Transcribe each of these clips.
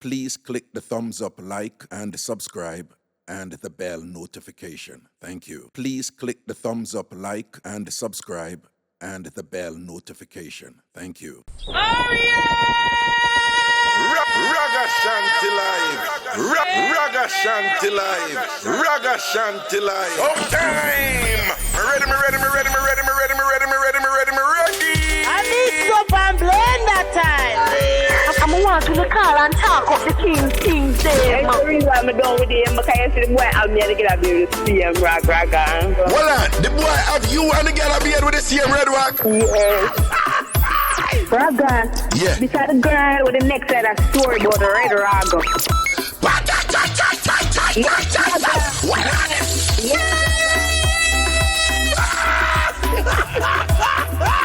Please click the thumbs up, like, and subscribe, and the bell notification. Thank you. Please click the thumbs up, like, and subscribe, and the bell notification. Thank you. Ragashanti live. Ragashanti live. Ragashanti live. Oh, time. Ready. I Mixup An Blenda time. I'm want to call and talk of the King's day. That's the reason I'm done with him, because you see the boy I'm here to get a beard with the same Raga. Hold on. The boy have you and the girl a beard with the same red rock? Yes. Raga. Yeah. Beside the girl with the next side of story about the red Raga.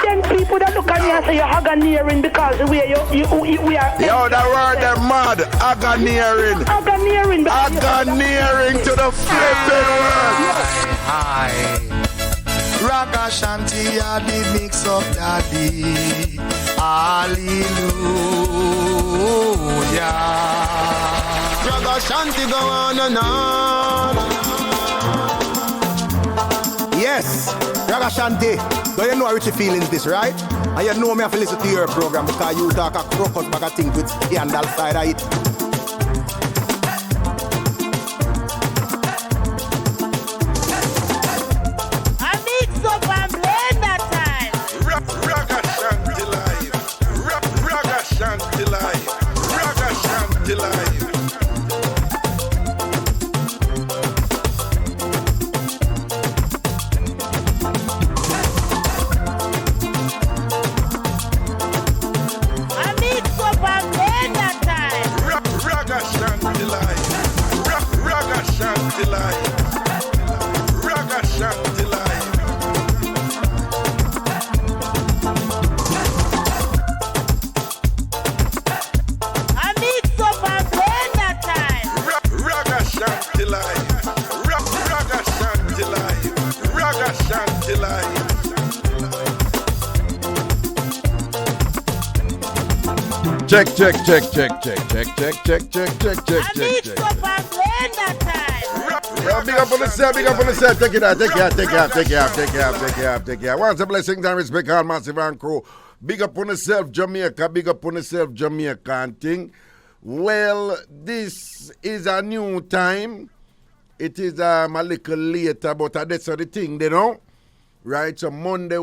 Then people that look at me and say you're Haganiering because the way we are. Yo, that word they're mad. Haganiering. Haganiering to the flipping world. Hi. Ragashanti, I did mix up daddy. Hallelujah. Ragashanti go on and on. Yes, Ragashanti. Don't you know how Richie feelings this, right? And you know me have to listen to your program because you talk a crocus bag of things with scandal side of it. I Mixup An Blenda time. Ragashanti live. Ragashanti live. Ragashanti live. I Mixup An Blenda time. Ragashanti live. Ragashanti live. Ragashanti live. I Mixup An Blenda time. Ragashanti live. Ragashanti live. Ragashanti live. Check. I Mixup An Blenda time. Yo, big up on the set. Take it out. Once a blessing and respect all massive and crew. Big up on yourself, Jamaica. Jamaican thing. Well, this is a new time. It is a little later, but that's the thing, you know? Right, so Monday,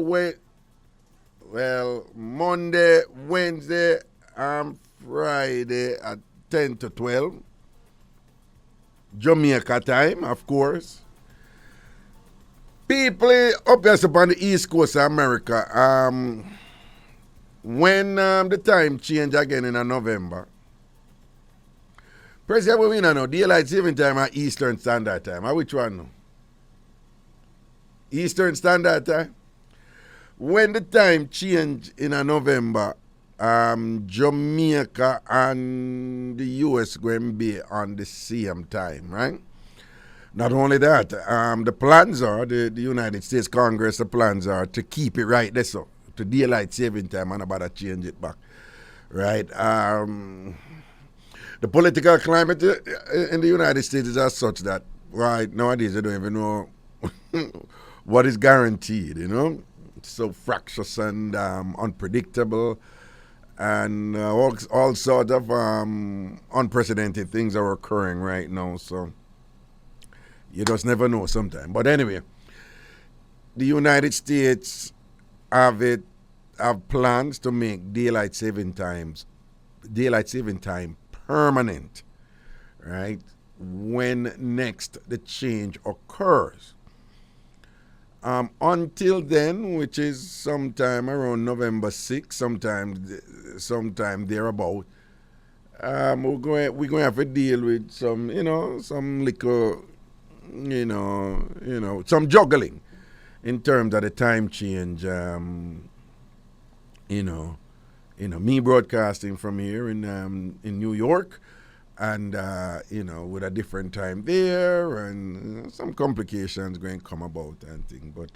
Wednesday, and Friday at 10 to 12. Jamaica time, of course. People up here upon the east coast of America, when the time change again in November, President, what we know, daylight saving time or Eastern Standard Time? Which one? No? Eastern Standard Time? When the time change in November, Jamaica and the US going to be on the same time, right? Not only that, the plans are, the United States Congress, the plans are to keep it right there, so to daylight saving time and about to change it back, right? The political climate in the United States is as such that, right, nowadays they don't even know what is guaranteed, you know? It's so fractious and unpredictable, and all sort of unprecedented things are occurring right now, so you just never know sometimes. But anyway, the United States have plans to make daylight saving time permanent, right? When next the change occurs. Until then, which is sometime around November 6th, sometime thereabout, we're going to have to deal with some little, some juggling in terms of the time change. Me broadcasting from here in New York, and with a different time there, and some complications going to come about and things. But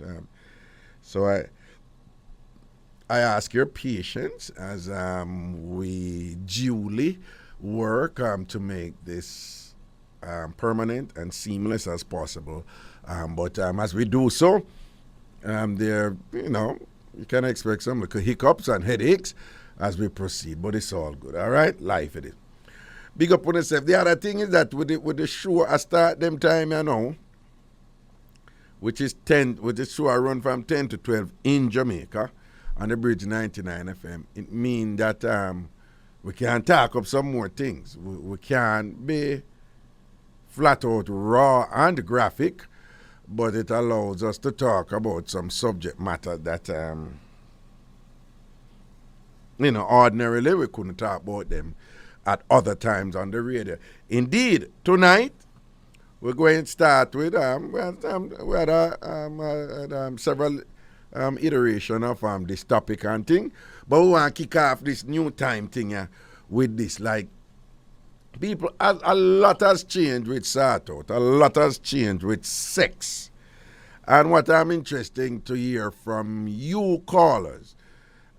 so I ask your patience as we duly work to make this permanent and seamless as possible. But as we do so, there, you can expect some hiccups and headaches as we proceed, but it's all good. All right, life it is. Big up on yourself. The other thing is that with the show I start them time, which is 10, with the show I run from 10 to 12 in Jamaica on the Bridge 99 FM. It means that we can talk up some more things. We can be flat out raw and graphic, but it allows us to talk about some subject matter that ordinarily we couldn't talk about them at other times on the radio. Indeed, tonight we're going to start with we had several iteration of this topic and thing, but we want to kick off this new time thing with this. Like, people, a lot has changed with sort out, a lot has changed with sex, and what I'm interested to hear from you callers,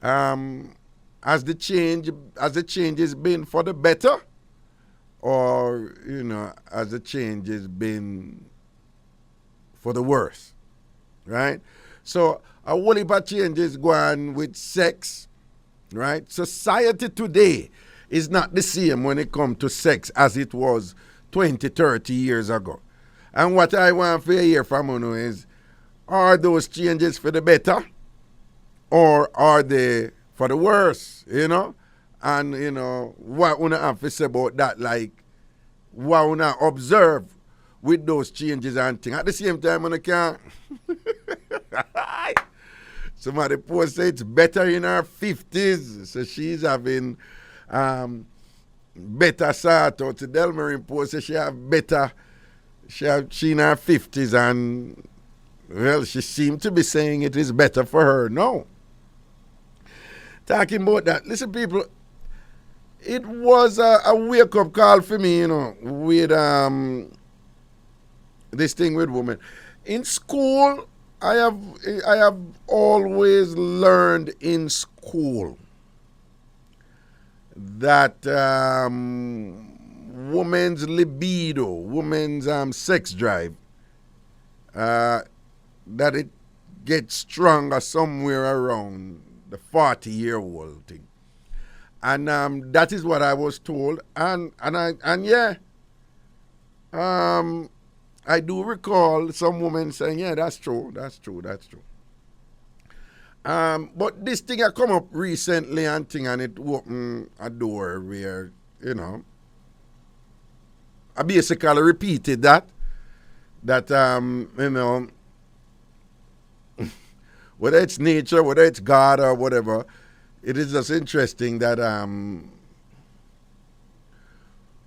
has the changes been for the better, or has the changes been for the worse, right? So a whole heap of changes going with sex, right? Society today is not the same when it comes to sex as it was 20, 30 years ago. And what I want to hear from you is, are those changes for the better, or are they for the worse, And, what you have to say about that, like, what you observe with those changes and things. At the same time, you can't... Somebody posted it's better in her 50s, so she's having better sort out. Delmarin posted she have better, she in her 50s, and, well, she seemed to be saying it is better for her. No. Talking about that, listen, people, it was a wake-up call for me, with this thing with women. In school, I have always learned in school that women's libido, women's sex drive, that it gets stronger somewhere around the 40-year-old thing. And that is what I was told. And I do recall some women saying, yeah, that's true. But this thing had come up recently and it opened a door where, I basically repeated that whether it's nature, whether it's God or whatever, it is just interesting that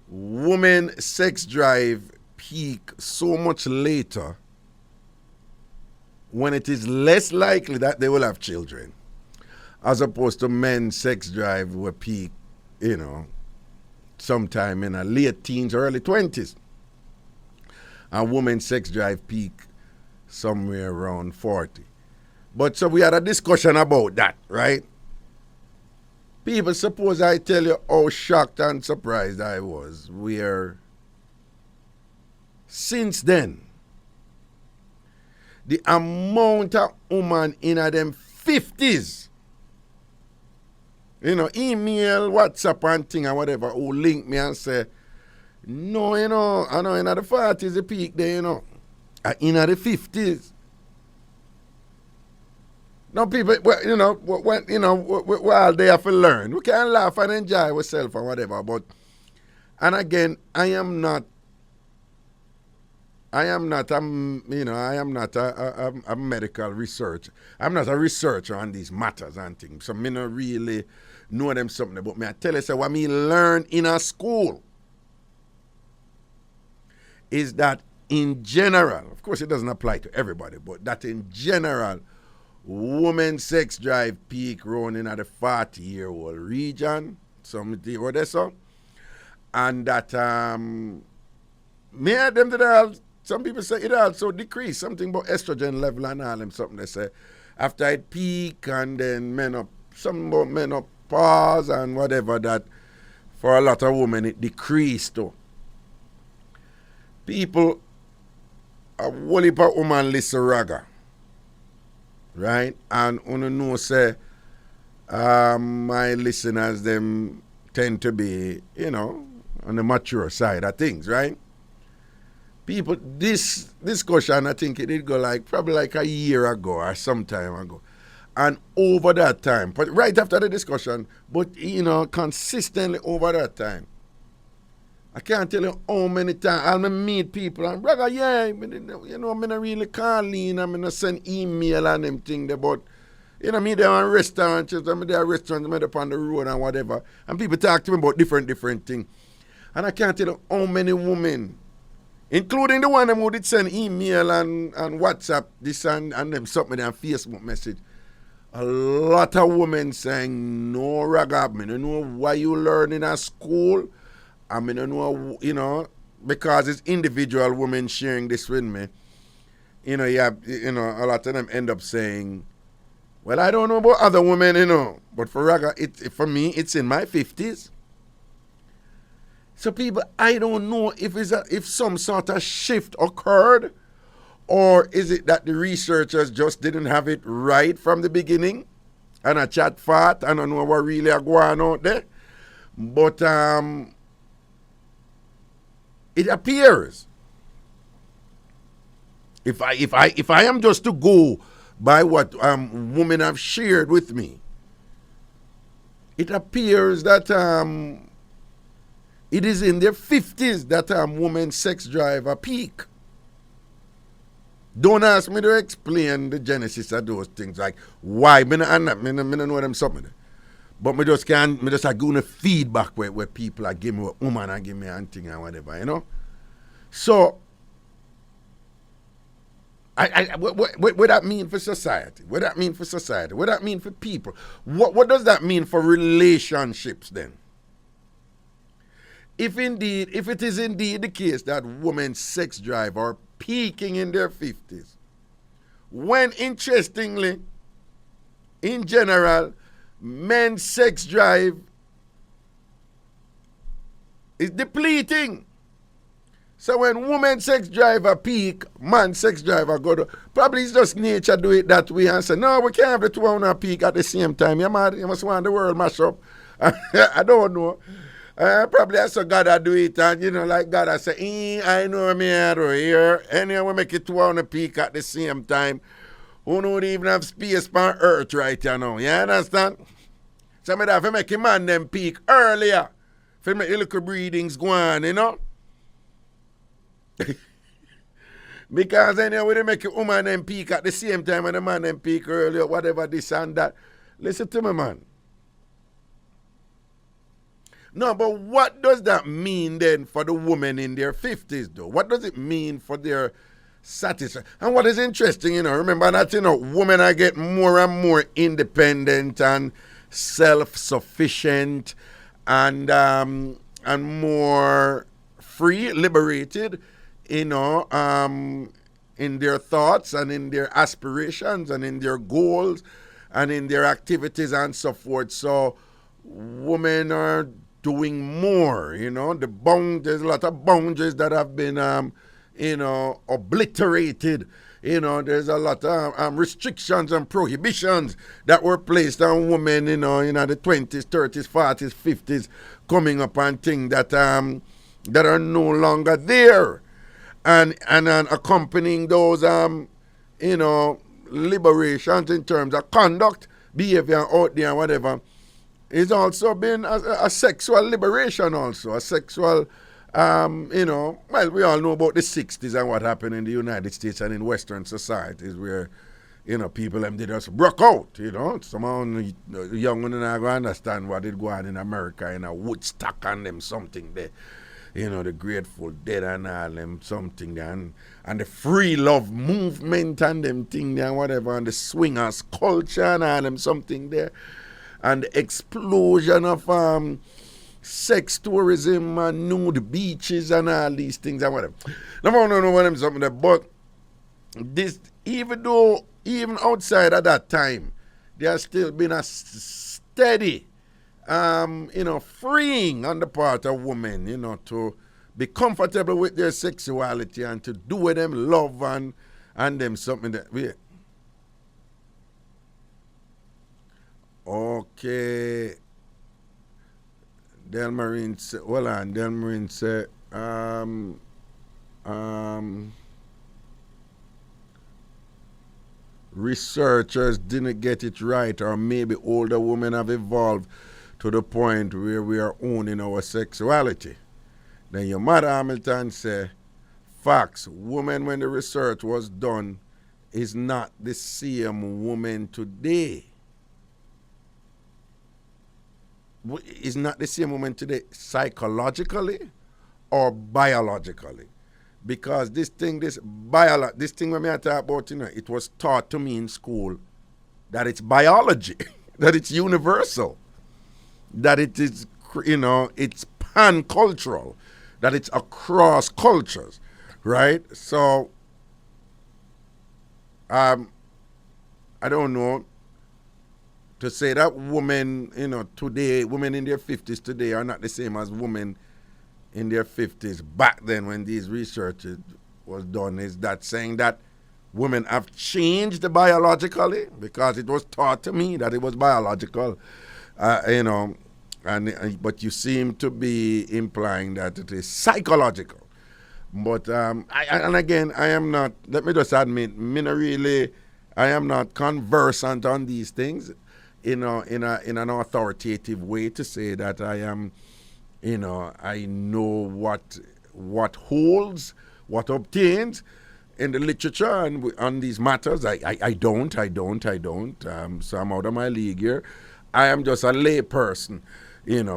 women sex drive peak so much later when it is less likely that they will have children, as opposed to men's sex drive will peak, sometime in the late teens, early 20s. And women's sex drive peak somewhere around 40. But so we had a discussion about that, right? People, suppose I tell you how shocked and surprised I was, where since then, the amount of women in them 50s, email, WhatsApp and thing or whatever, who link me and say, no, I know in the 40s the peak there, in the 50s. Now people, we're all there to learn. We can laugh and enjoy ourselves or whatever, but, and again, I am not a medical researcher. I'm not a researcher on these matters and things. So me not really know them something about me. I tell you, what me learn in a school is that in general, of course it doesn't apply to everybody, but that in general, women's sex drive peak running at the 40-year-old region, something what they saw, and that some people say it also decreased, something about estrogen level and all them, something they say after it peak and then menopause and whatever, that for a lot of women, it decreased too. People, a whole heap of women listen ragga, right? And you know say, my listeners, them tend to be, you know, on the mature side of things, right? People, this discussion, I think it did go like, probably like a year ago or some time ago. And over that time, but right after the discussion, but, you know, consistently over that time, I can't tell you how many times I'll meet people and, brother, yeah, you know, I'm not really calling, I'm not send email and them thing there, but, you know, me there on restaurants, I'm there at restaurants, I'm there on the road and whatever, and people talk to me about different things. And I can't tell you how many women, including the one who did send email and WhatsApp, this and them something and Facebook message, a lot of women saying, no, ragga, I don't know why you learning at school. I don't know, you know, because it's individual women sharing this with me. You know, a lot of them end up saying, well, I don't know about other women, you know, but for ragga, for me, it's in my 50s. So people, I don't know if some sort of shift occurred, or is it that the researchers just didn't have it right from the beginning and a chat fat? I don't know what really are going on out there. But it appears, if I am just to go by what women have shared with me, it appears that it is in their 50s that women's sex drive a peak. Don't ask me to explain the genesis of those things, like why. I don't know them something. But me just give me feedback where people are giving me a woman and give me a thing and whatever, you know? So, what that mean for society? What that mean for society? What that mean for people? What does that mean for relationships then? If it is indeed the case that women's sex drive are peaking in their 50s, when interestingly, in general, men's sex drive is depleting. So when women's sex drive a peak, man's sex drive a go to, probably it's just nature do it that way and say, no, we can't have the two on a peak at the same time. You must want the world mash up. I don't know. Probably that's how God I do it, and you know, like God I say, I know me here. Anyway, we make it two on a peak at the same time. Who don't even have space on earth right now? You understand? So I have to make a man them peak earlier. For make the little breedings go on, you know? Because anyway, they make a woman them peak at the same time and the man them peak earlier, whatever this and that. Listen to me, man. No, but what does that mean then for the women in their 50s, though? What does it mean for their satisfaction? And what is interesting, you know, remember that, you know, women are getting more and more independent and self-sufficient and more free, liberated, you know, in their thoughts and in their aspirations and in their goals and in their activities and so forth. So women are doing more, you know. There's a lot of boundaries that have been, you know, obliterated. You know, there's a lot of restrictions and prohibitions that were placed on women, you know, the 20s, 30s, 40s, 50s, coming up and things that are no longer there. And accompanying those, you know, liberations in terms of conduct, behavior out there and whatever, it's also been a sexual liberation also, a sexual, you know, well, we all know about the 60s and what happened in the United States and in Western societies where, you know, people them did just broke out, you know. Some young women are going to understand what is going on in America, in a Woodstock and them something there. You know, the Grateful Dead and all them something there, and the free love movement and them thing there and whatever, and the swingers culture and all them something there. And the explosion of sex tourism and nude beaches and all these things and whatever. Now, I don't know what I'm something there, but this, even outside of that time, there has still been a steady freeing on the part of women, to be comfortable with their sexuality and to do with them love and them something that we. Okay. Delmarine said, well, and Delmarine said, researchers didn't get it right, or maybe older women have evolved to the point where we are owning our sexuality. Then your mother Hamilton said, facts, women when the research was done is not the same woman today. Is not the same woman today psychologically or biologically. Because this thing when I talk about, it was taught to me in school that it's biology, that it's universal, that it is, it's pan-cultural, that it's across cultures, right? So, I don't know, to say that women, today, women in their 50s today are not the same as women in their 50s back then when these research was done, is that saying that women have changed biologically? Because it was taught to me that it was biological, but you seem to be implying that it is psychological. But, and again, I am not, let me just admit, I am not conversant on these things, in an authoritative way to say that I am, I know what holds, what obtains in the literature and on these matters. I don't. So I'm out of my league here. I am just a lay person,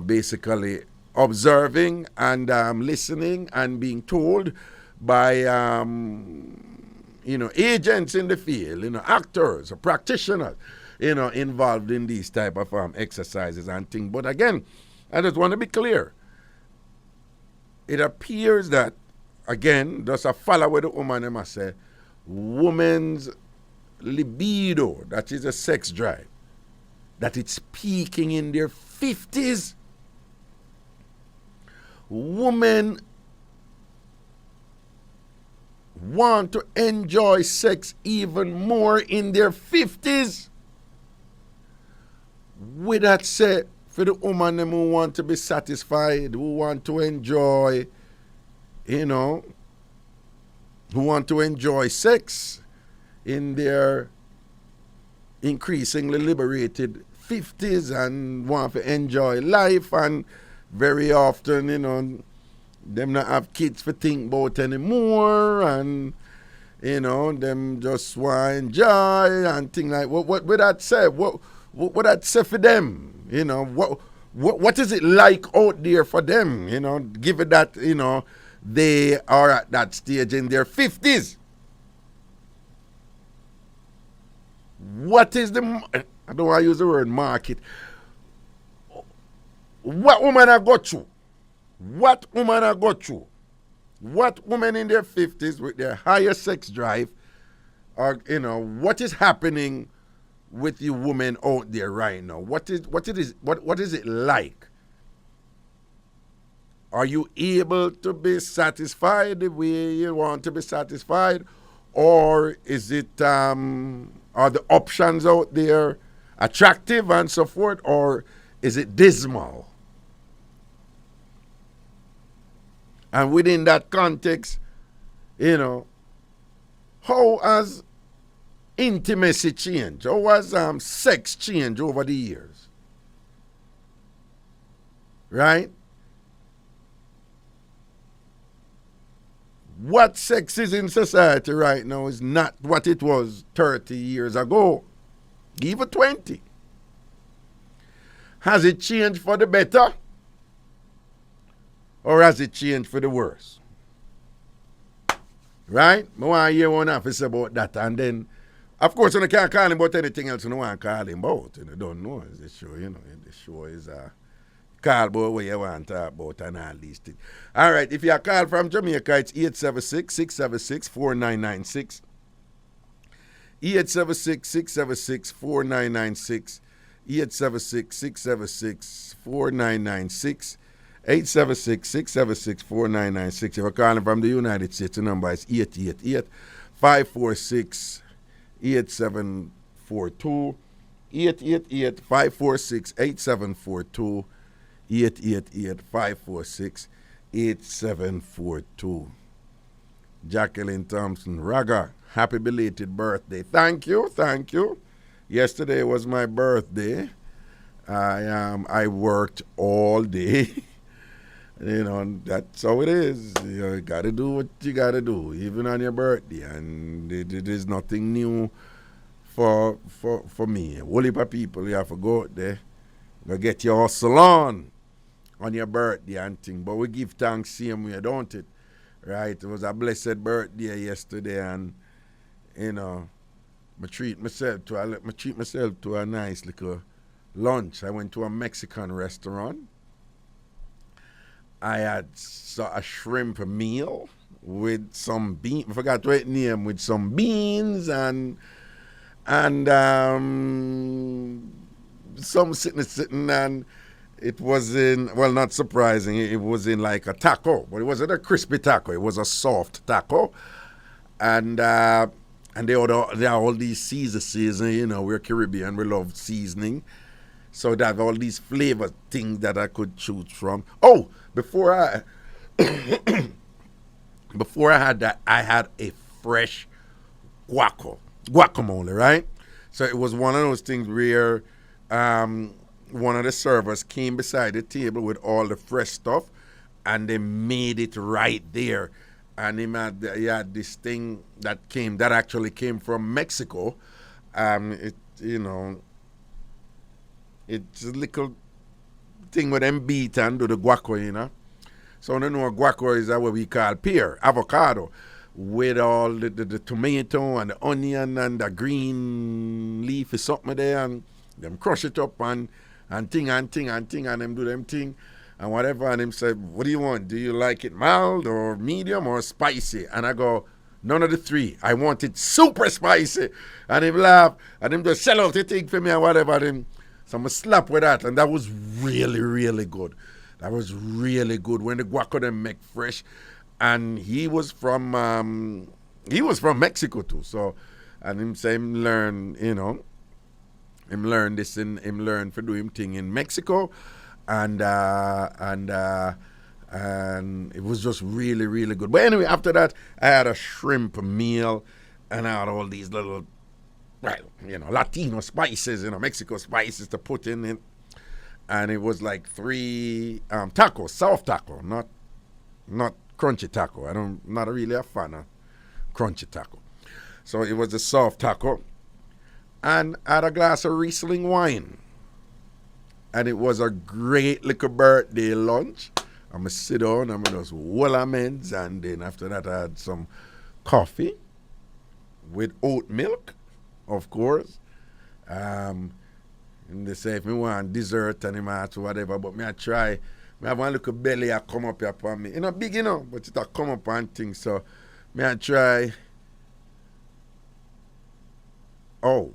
basically observing and listening and being told by, agents in the field, actors, practitioners, involved in these type of exercises and things. But again, I just want to be clear. It appears that, again, just a follow with the woman, I must say, woman's libido, that is a sex drive, that it's peaking in their 50s. Women want to enjoy sex even more in their 50s. With that said, for the woman them who want to be satisfied, who want to enjoy, who want to enjoy sex in their increasingly liberated 50s and want to enjoy life, and very often, them not have kids to think about anymore, and, them just want to enjoy and things like, what would that say? What that say for them? What is it like out there for them? Given that, they are at that stage in their 50s. What is I don't want to use the word market. What women have got through? What women have got through? What women in their 50s with their higher sex drive are, what is happening with you women out there right now? What is it like? Are you able to be satisfied the way you want to be satisfied, or is it are the options out there attractive and so forth, or is it dismal? And within that context, how has intimacy changed? How has sex changed over the years? Right? What sex is in society right now is not what it was 30 years ago, even 20. Has it changed for the better? Or has it changed for the worse? Right? I want to hear one officer about that. And then, of course, you can't call him about anything else you want to call him about. You don't know. The show, the show is call about what you want to talk about and all these things. All right, if you are called from Jamaica, it's 876-676-4996. 876-676-4996 876-676-4996. 876-676-4996. If you're calling from the United States, the number is 888-546-8742. 888-546-8742. 888-546-8742. Jacqueline Thompson, Raga, happy belated birthday. Thank you. Yesterday was my birthday. I worked all day. That's how it is. You gotta do what you gotta do, even on your birthday. And it is nothing new for me. A whole heap of people, you have to go out there, go get your hustle on your birthday and thing. But we give thanks same way, don't it? Right? It was a blessed birthday yesterday, and I treat myself to a nice little lunch. I went to a Mexican restaurant. I had a shrimp meal with some beans. I forgot what name, with some beans and some sitting, and it was not surprising, it was in like a taco, but it wasn't a crispy taco, it was a soft taco. And they had all these seasons, we're Caribbean, we love seasoning. So they have all these flavor things that I could choose from. Oh, before I had that, I had a fresh guacamole, right? So it was one of those things where one of the servers came beside the table with all the fresh stuff, and they made it right there. And he had this thing that actually came from Mexico. It's a little thing with them beat and do the guaco, So I don't know what guaco is, what we call pear, avocado, with all the tomato and the onion and the green leaf is something there, and them crush it up and them do them thing and whatever, and him said, what do you want? Do you like it mild or medium or spicy? And I go, none of the three. I want it super spicy. And him laugh, and him just sell out the thing for me and whatever. So I'm going to slap with that. And that was really, really good. That was really good when the guaco them make fresh. And he was from Mexico too. So, and him say him learn, him learn this and him learn for doing thing in Mexico. And it was just really, really good. But anyway, after that, I had a shrimp meal, and I had all these little, Latino spices, Mexico spices to put in it. And it was like 3 tacos, soft taco, not crunchy taco. I'm not really a fan of crunchy taco. So it was a soft taco. And I had a glass of Riesling wine. And it was a great little birthday lunch. I'm going to sit down, I'm going to just wall amends, and then after that I had some coffee with oat milk, of course. And they say if me want dessert and whatever, but me I try. Me have one little belly I come up here upon me. Big, but it come up and things. So me I try. Oh.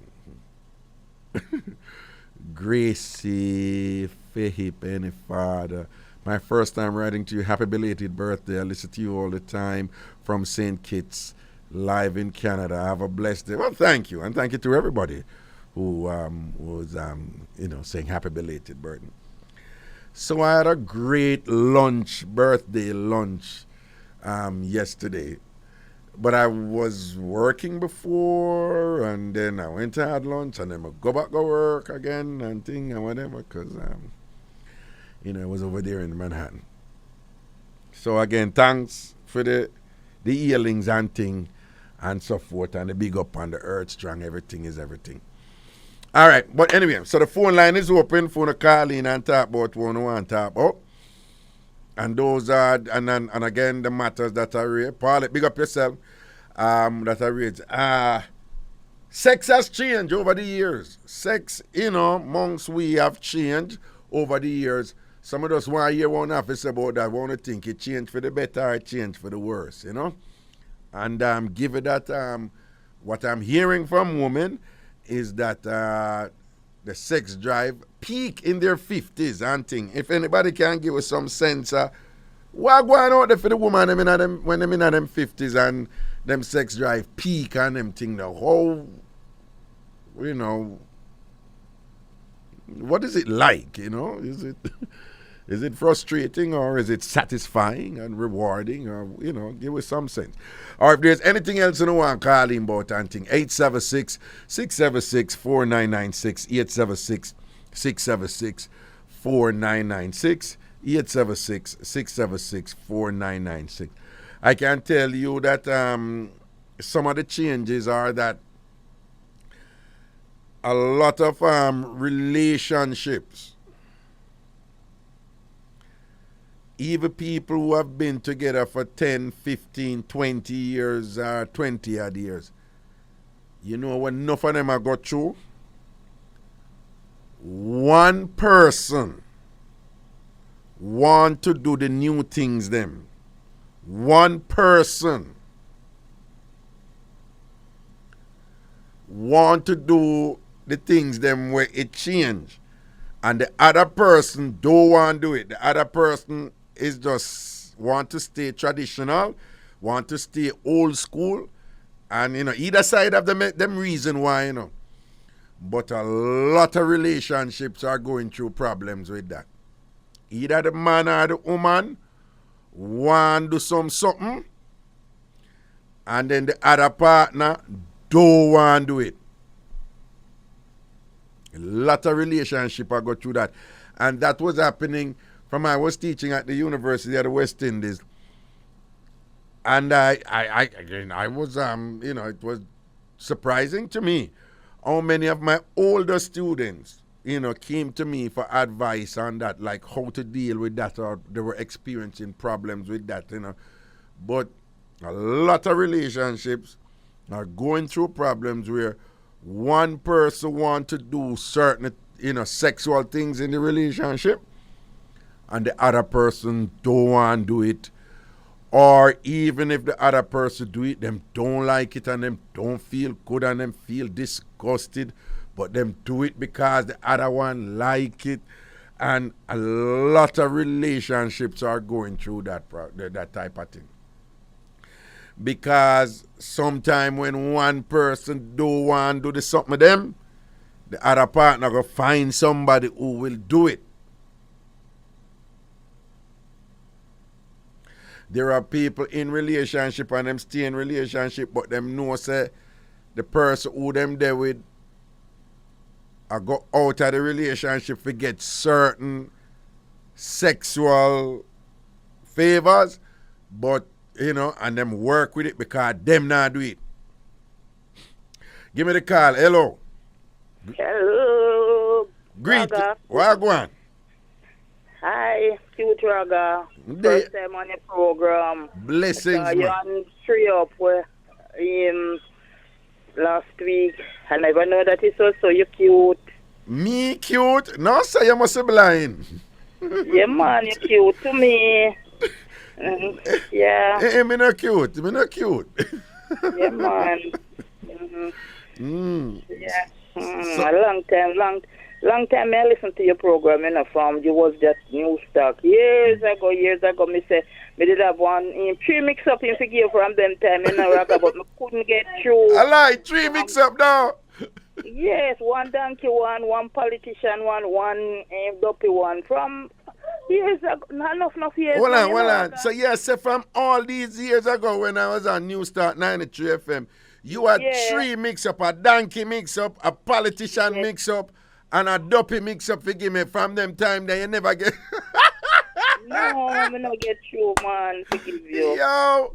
Gracie Fahey Penny Father. My first time writing to you. Happy belated birthday. I listen to you all the time from St. Kitts, live in Canada. Have a blessed day. Well, thank you. And thank you to everybody who was saying happy belated birthday. So I had a great birthday lunch yesterday. But I was working before, and then I went to have lunch, and then I go back to work again and thing and whatever, because, I was over there in Manhattan. So again, thanks for the healings and thing and so forth, and the big up on the earth strong, everything is everything. All right, but anyway, so the phone line is open, phone to call in and talk about what you want to talk about. And those are, and again, the matters that I read. Paul, big up yourself. That I read. Sex has changed over the years. Sex, amongst we have changed over the years. Some of us want to hear one officer about that, want to think it changed for the better or it changed for the worse, And given that what I'm hearing from women is that the sex drive peak in their 50s and thing. If anybody can give us some sense, what going out there for the woman when them in them 50s and them sex drive peak and them thing, the whole, you know, what is it like, you know? Is it frustrating or is it satisfying and rewarding or, you know, give us some sense. Or if there's anything else you want to call in about and thing, 876-676-4996, 876-676-4996, 876-676-4996. I can tell you that some of the changes are that a lot of relationships, even people who have been together for 10, 15, 20 years, 20 odd years, you know what enough of them have got through? One person want to do the new things them. One person want to do the things them where it change. And the other person don't want to do it. The other person is just want to stay traditional, want to stay old school, and you know, either side of them reason why, you know. But a lot of relationships are going through problems with that. Either the man or the woman want to do something, and then the other partner don't want to do it. A lot of relationships are going through that. And that was happening from I was teaching at the University of the West Indies. And I was, you know, it was surprising to me how many of my older students, you know, came to me for advice on that, like how to deal with that, or they were experiencing problems with that, you know. But a lot of relationships are going through problems where one person wants to do certain, you know, sexual things in the relationship, and the other person don't want to do it. Or even if the other person do it, them don't like it and them don't feel good and them feel disgusted, but them do it because the other one like it. And a lot of relationships are going through that type of thing. Because sometime when one person don't want to do something with them, the other partner will find somebody who will do it. There are people in relationship and them stay in relationship, but them know say the person who them there with I go out of the relationship to get certain sexual favors, but you know, and them work with it because them not do it. Give me the call. Hello. Hello. Greet. Raga. Wagwan. Hi, Stewart Raga. First time on the program. Blessings, You're on Free Up last week. I never know that it's also you cute. Me cute? No, sir, you must be blind. Yeah, man, you cute to me. Yeah. Hey, me not cute. Me not cute. Yeah, man. Yeah. A long time I listened to your program in a farm. You was just new stock. Years ago, me say, me did have one in 3 mix-up in figure from them time in a rock, but me couldn't get through. I like 3 mix-up now. Yes, one donkey one politician one dopey one from years ago. Not enough years. Hold on. So yes, from all these years ago when I was on New Start 93 FM, you had 3 mix-up, a donkey mix-up, a politician mix-up, and a dopey mix-up. Forgive me, from them time that you never get. No, me not get through, man. Forgive you. Yo.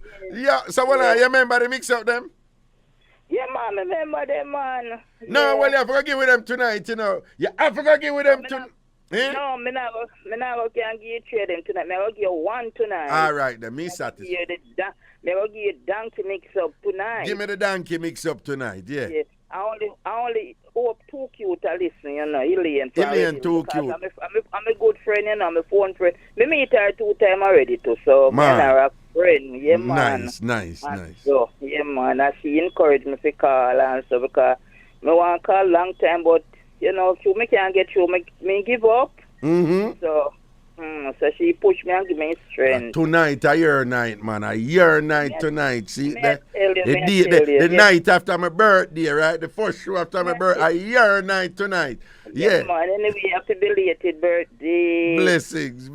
So you remember the mix-up them? Yeah, man, I remember them, man. No, well, you have to give with them tonight, you know. You have to give with them tonight. No, me not can give you 3 of them tonight. Me will give you 1 tonight. All right, then, me satisfied. Me will give you donkey mix-up tonight. Give me the donkey mix-up tonight, yeah. I only hope too cute to listen, you know. Elaine too cute. I'm a good friend, you know. I'm a phone friend. Me meet her 2 times already, too. So, man, I'm a friend. Yeah, man. Nice. So, yeah, man. And she encouraged me to call and so because me want to call long time, but so me can't get through. Me give up. Mm-hmm. So she pushed me and give me strength. Tonight, a year night, man. A year night tonight. See, the the night after my birthday, right? The first show after my birthday. A year night tonight. Yeah. Man, anyway, happy belated birthday. Blessings.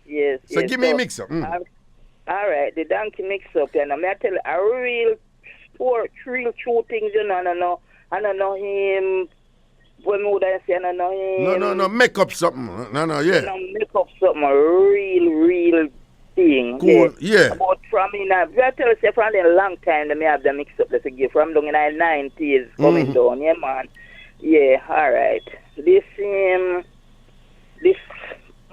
Yes. So give me a mix-up. All right, the donkey mix-up. And I'm going to tell you a real true things, I don't know him. When would I say I don't know him? No, make up something. Yeah. Make up something, a real thing. Cool, yeah. About from I tell you, from a long time, they may have the mix up, let's give from down in the 90s coming down, yeah, man. Yeah, all right. This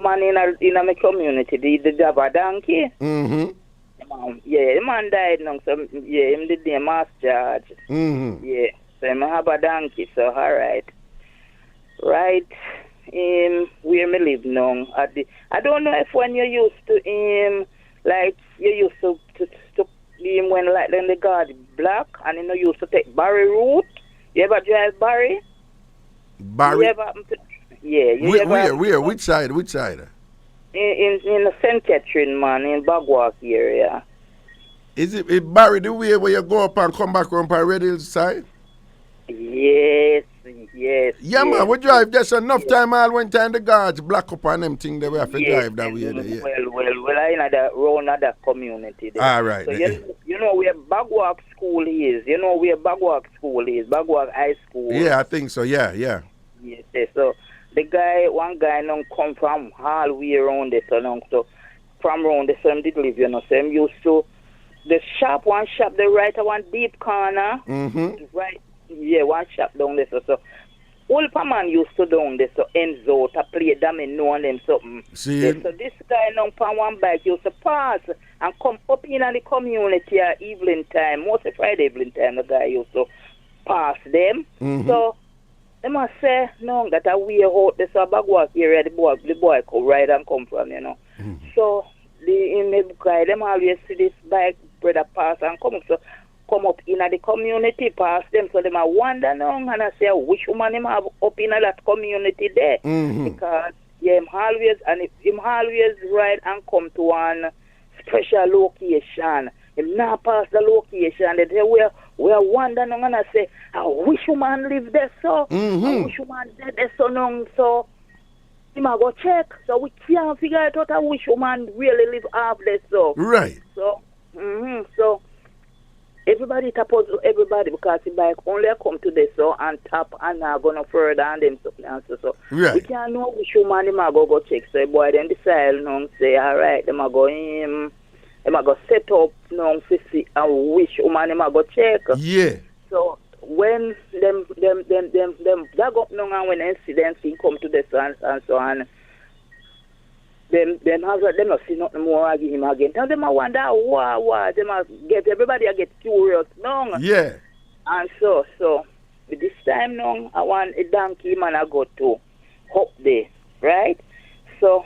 man in my community, the Java donkey. Mm-hmm. Yeah, the man died now, so yeah, him did the mass charge. Mm-hmm. Yeah, so I have a donkey, so all right. Right, where me live now. I don't know if when you used to like you used to when like then the garden black and you used to take Barry route. You ever drive Barry? Barry. Where? Which side? In the St. Catherine, man, in Bagwalk area. Is it Barry the way where you go up and come back on Red Hill side? Yes. Yeah, man, we drive just enough time all one time the guards black up on them thing that we have to drive that way there. Yeah. Well, I in another community there. All right. So you know where Bagwalk School is. You know where Bagwalk School is. Bagwalk High School. Yeah, I think so. Yeah. Yes. So one guy now come from all the way around there. So from around the same did live, so him used to one shop the right one deep corner. Mm-hmm. Right. Yeah, one shop down there. So all man used to down there, so Enzo to play them and know them something. See? Yeah, so this guy now on one bike used to pass and come up in the community at evening time, mostly Friday evening time, the guy used to pass them. Mm-hmm. So they must say, no, that a way out this a Bagwalk area the boy could ride and come from, Mm-hmm. So the guy, them always see this bike brother pass and come up. So come up in the community past them, so them a wonder now and I say, which woman him have up in that community there? Mm-hmm. Because him always ride and come to one special location. Him not pass the location. They say we are wonder now and I say, I wish woman live there so. Mm-hmm. I wish woman dead there so long so. Him a go check, so we can't figure it out. I wish woman really live half there so. Right. So, so. Everybody tapos everybody because the bike only come to this so and tap and not go no further and them something else. So right. We can't know which woman them a go check. So boy then decide now say all right them a go set up now to see and which woman them a go check. Yeah. So when them that up now and when incidents come to this and so on. Them not see nothing more against him again. Now them a wonder why them a get everybody a get curious now. Yeah. And so with this time now I want a donkey man I go to up there, right? So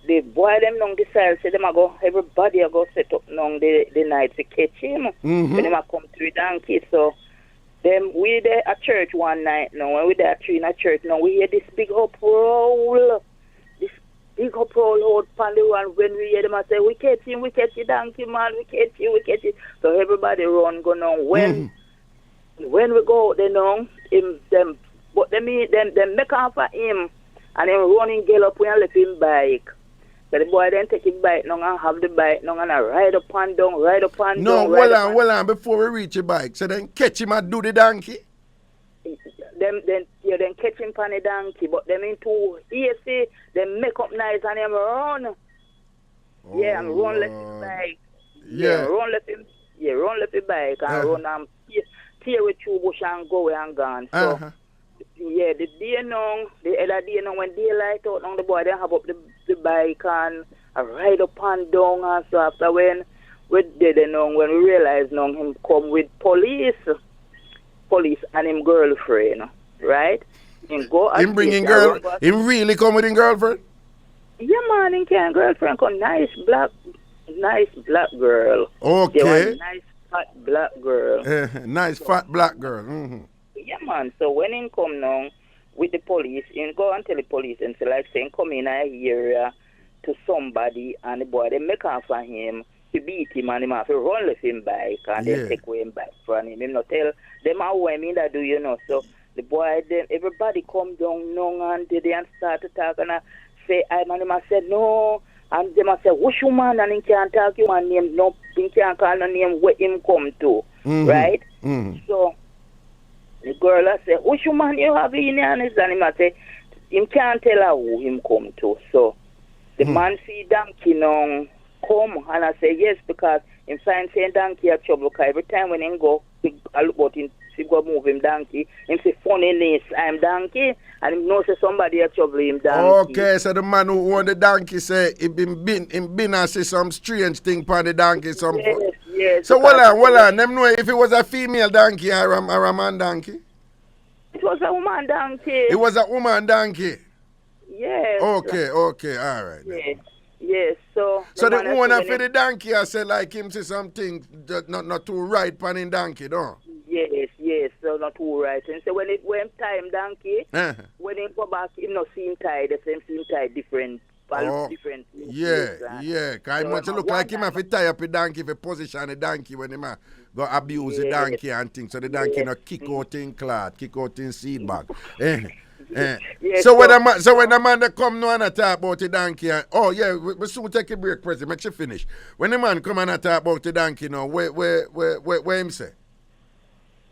the boy them now decide say them a go everybody a go set up now the night to catch him. Mm-hmm. When them a come to the donkey. So them we there at church one night now when we there at 3 in a church now we hear this big uproar. Big up all out Pandu and when we hear them I say, we catch him, donkey man, we catch you. So everybody run go now. When we go they know them make off for him and then running get up and left him bike. So the boy then take his bike now and have the bike now and ride up and down. No, hold on, before we reach the bike. So then catch him and do the donkey. Then catch him on the donkey, but them into easy, them make up nice and them run. Oh, yeah, and run left his bike. Yeah. Run left his bike and run and tear with two bush and go and gone. So yeah, the other day now when daylight out now the boy then have up the bike and ride up and down and so after when we realize now him come with police and him girlfriend, right? Him bringing girl. Him really come with him girlfriend? Yeah, man, him can girlfriend come nice black girl. Okay. Nice fat black girl. Nice fat black girl. Mm-hmm. Yeah, man. So when he come now with the police, he go and tell the police and say, like, saying, come in a area to somebody, and the boy, they make off for him, to beat him, and him have to run with him bike, and then take away him bike from him. Him not tell them how women that do, you know. So the boy, then everybody come down now, and they and start to talk, and I say, and him I said, no. And them I say, what's your man? And he can't talk you man name, no, he can't call no name where him come to, right? So the girl I say, what's your man you have in your hands? And him I say, him can't tell her who him come to. So the man see donkey now come, and I say yes, because him find saying donkey at trouble, because every time when him go, I look about him, he go move him donkey, him say funniness, I'm donkey, and him know say somebody at trouble him donkey. Okay, so the man who owned the donkey say he been and see some strange thing on the donkey. Yes. So hold on, them know if it was a female donkey or a man donkey? It was a woman donkey. It was a woman donkey? Yes. Okay, all right. Yes, so the owner for the donkey I said like him say something that not too right pan in donkey, no? Yes, so not too right. And so when time donkey, when he go back, him not see him tied, the same see him tied different. Different. Yeah. Because he must look like him have to tie up a donkey for position a donkey when he go abuse the donkey and things. So the donkey not kick out in cloth, kick out in seed bag. So when the man that come now and talk about the donkey, we soon take a break, President. Make you finish. When the man come and talk about the donkey now, where him say?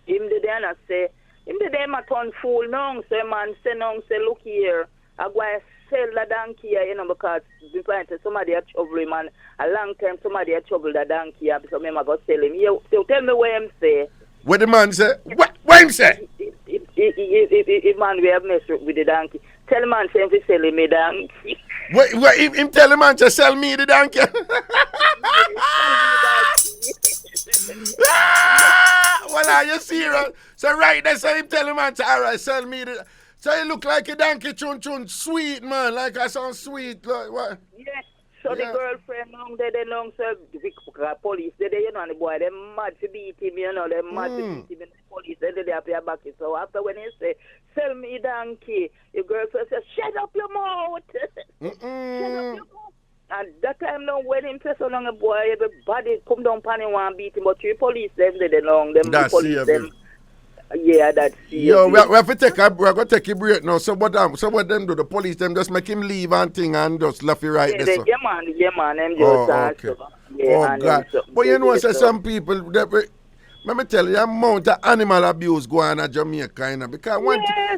Him the day and say, him the day my turn fool now. So man say look here, I go sell the donkey, you know, because somebody had trouble him, and a long time somebody had trouble the donkey, so I go sell him. So tell me what him say. What the man say? What him say? If man we have messed with the donkey, tell the man say if he sell him a donkey. What him tell the man to sell me the donkey? Well, are you serious? So right there, so him tell the man to alright, sell me the. So you look like a donkey chun sweet man, like I sound sweet. Like, what? Yes. So the girlfriend they long so the police you know, and the boy they mad to beat him, you know, they mad to beat him, and the police they have to back it. So after when he say, sell me donkey, your girlfriend says, shut up your mouth. Shut up your mouth. And that time now when him say so long a boy, everybody come down pan him and beat him, but three police them the police them. Yeah, that's yo. We have to take we're gonna take a break now. So what them do? The police them just make him leave and thing and just left it right there. Yeah, man. Them just okay. God. But you know, some people let me tell you, the amount of animal abuse going on in Jamaica, you know, because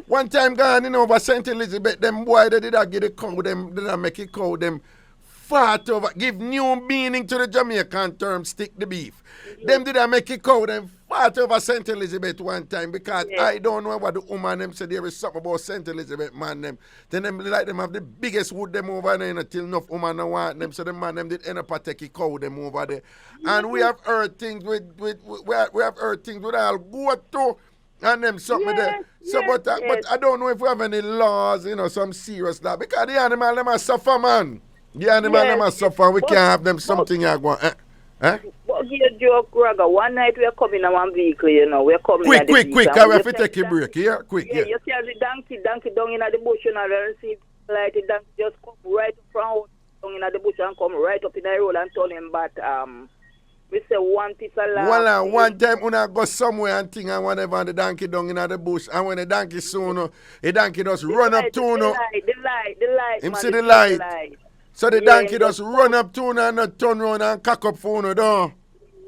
one time gone, you know, over St. Elizabeth, them boy they did not get a cow, them did not make it cow, them fought over, give new meaning to the Jamaican term, stick the beef. Them did not make it cow, them fought over St. Elizabeth one time because I don't know what the woman them said there is something about St. Elizabeth man them. Then them like them have the biggest wood them over there, you know, till enough woman don't want them. So the man them did end up take a cow them over there. And we have heard things with all go to and them something there. So but I don't know if we have any laws, you know, some serious law. Because the animal them must suffer, man. The animal them must suffer. We can't have them something you go. But here, joke, Raga. One night we are coming in one vehicle, you know. We are coming. Quick. We have to take a break here. Quick. Yeah, you see the donkey down in the bush, you know, and see like the donkey just come right from down in the bush and come right up in the road and turn him back. We say one piece of land. Well, one time when I go somewhere and thing and whatever, and the donkey down in the bush, and when the donkey soon, the donkey just run up to no. The light. Him see the light. So the donkey just run up to no and not turn around and cock up for no, don't.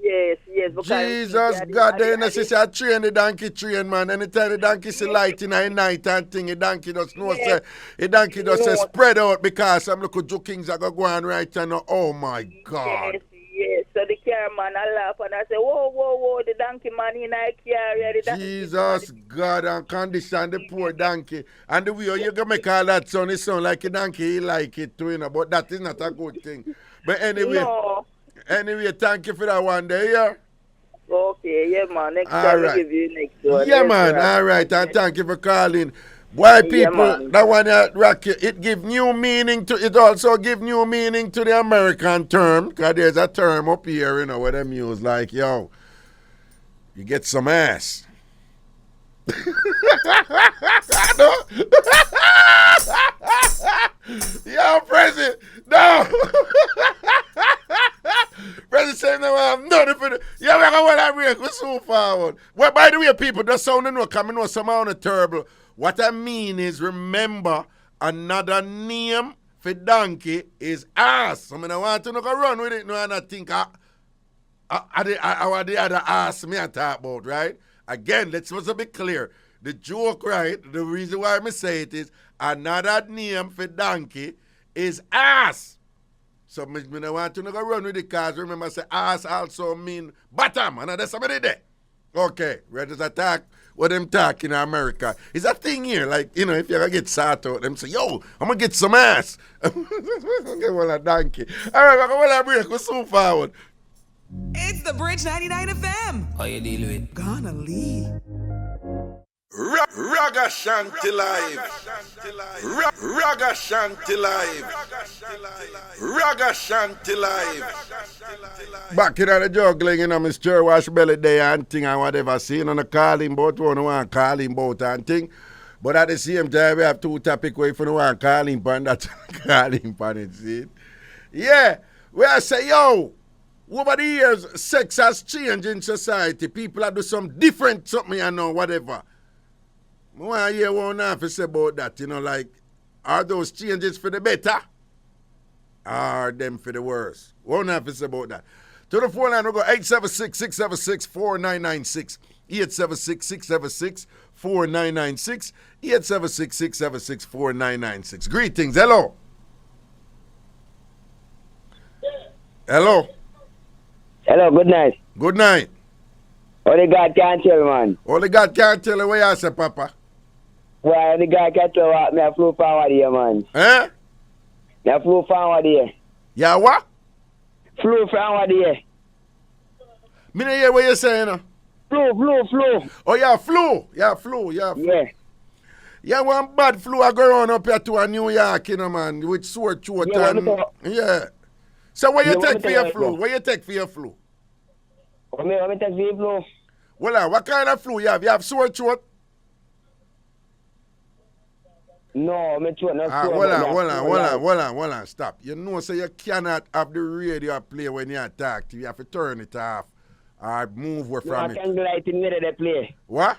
Yes. Jesus God, then I say I train the donkey train, man. Anytime the donkey see light in the night and thing, the donkey just know say, the donkey just say spread out because some little jokings are going on right now. Oh my God. Yes. So the car man I laugh and I say, whoa, the donkey man in a car. Jesus God, and condition the poor donkey. And the way you can make all that sound, it sound like a donkey, he like it too, you know, but that is not a good thing. But anyway, thank you for that one day, yeah? Okay, yeah, man. Next time I'll give you next one. Yeah, man. All right, and thank you for calling. Why people, that one rock you, it give new meaning to, it also give new meaning to the American term, because there's a term up here, you know, where them use like, yo, you get some ass. No. Yo, President, no. President said no, I'm nothing for the. Yeah, we're going to break. We're so forward. Well, by the way, people, the sound you know, coming know somehow on the terrible. What I mean is, remember, another name for donkey is ass. I mean, I want to go run with it. No, and I think I the other ass me I talk about, right? Again, let's also be clear. The joke, right? The reason why I say it is another name for donkey is ass. So I want to go run with the cars. Remember, I say ass also mean bottom. And that's somebody there. Okay, where does attack? What them talk in America? It's a thing here, like, you know, if you ever get sat out, them say, yo, I'm going to get some ass. Okay, well, a donkey. All right, we're going to break. We're so forward. It's the Bridge 99 FM. How you deal with? Gonna leave. Ragashanti live. Ragashanti live. Ragashanti live. Back in the juggling, you know, Mr. Wash Belly Day and thing and whatever. Seeing on the calling boat, one want calling boat and thing. But at the same time, we have two topics where if you want calling pan, that's calling pan, it's it. Yeah, where I say, yo, over the years, sex has changed in society. People are doing some different something, you know, whatever. I want to hear one half say about that, you know, like, are those changes for the better? Are them for the worse? One half say about that. To the phone line, we'll go 876-676-4996, 876-676-4996, 876-676-4996. Greetings, hello. Hello. Hello, good night. Good night. Only God can't tell, man. Only God can't tell you what you say, Papa. Well, only God can't tell what me flew forward here, man. Eh? Me flew forward here. Yeah, what? Flew forward here. Me don't hear what you're saying, no? Flew. Oh, yeah, flu. Yeah. Yeah, one bad flu I go on up here to New York, you know, man, with sore throat. Yeah, yeah. So what you take for your right flu? now. What you take for your flu? What me take for your flu? Well, what kind of flu you have? You have sore throat? No, me throat not sore. Hold on, stop. You know, so you cannot have the radio play when you attack. You have to turn it off or move away from I it. can't go light in there they play. What?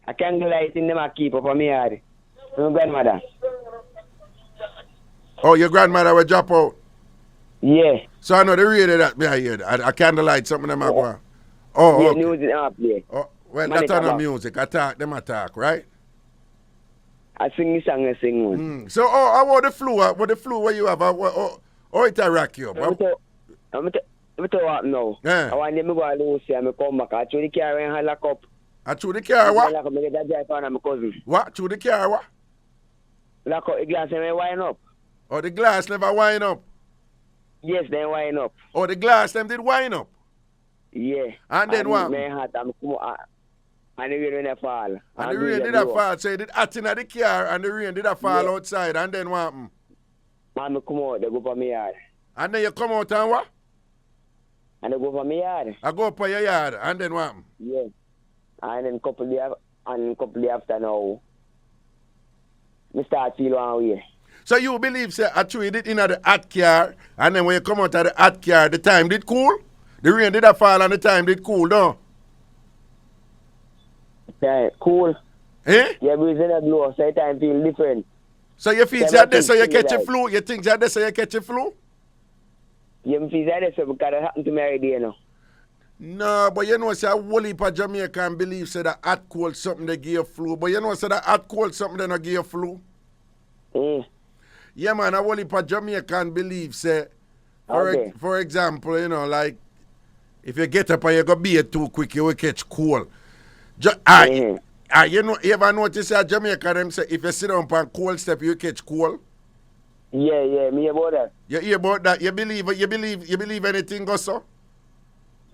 I can't go light in them I keep up on me yard. My grandmother. Oh, your grandmother will drop out? Yeah. So I know the radio that me I hear. I candlelight something them I go on. Oh, yeah, okay. music I play. Oh, well, Man, that's not about. music. Them attack, right? I sing the song, I sing one. So, how about the flu? What the flu where you have? It a rock you up? I'm going to what now. Yeah. I want them to go to Lucy and I come back. I throw the car and I lock up. I threw the car, what? I lock up, I get that drive on my cousin. What? Through the car, what? Lock up the glass and I wind up. Oh, the glass never wind up? Yes, they wind up. Oh, the glass them did wind up? Yeah. And then what? My heart, and the rain when fall. And the rain did fall, so it did hot in the car and the rain did fall outside, and then what happened? And I come out, they go for my yard. And then you come out and what? And they go for my yard. I go up for your yard, and then what happened? Yeah. And then couple days after now, I start feel one way. So you believe, say, I threw it in the hot car, and then when you come out of the hot car, the time did cool? The rain did fall and the time did cool, no? Yeah, cool. Eh? Yeah, breathing a blow, so the time feel different. So you feel that this so you catch a flu? You think that this so you catch a flu? Yeah, I feel that because it happened to me every day now. No, but you know, say a whole heap of Jamaican believe say that hot cold something they give you flu. But you know, say that hot cold something they not give you flu. Yeah, man, a whole heap of Jamaican believe say, for example, you know, like, if you get up and you go beer too quick, you will catch cold. You know, you ever notice that Jamaica them say, if you sit down on cold step, you catch cold? Yeah, me about that. You hear about that? You believe anything goes so?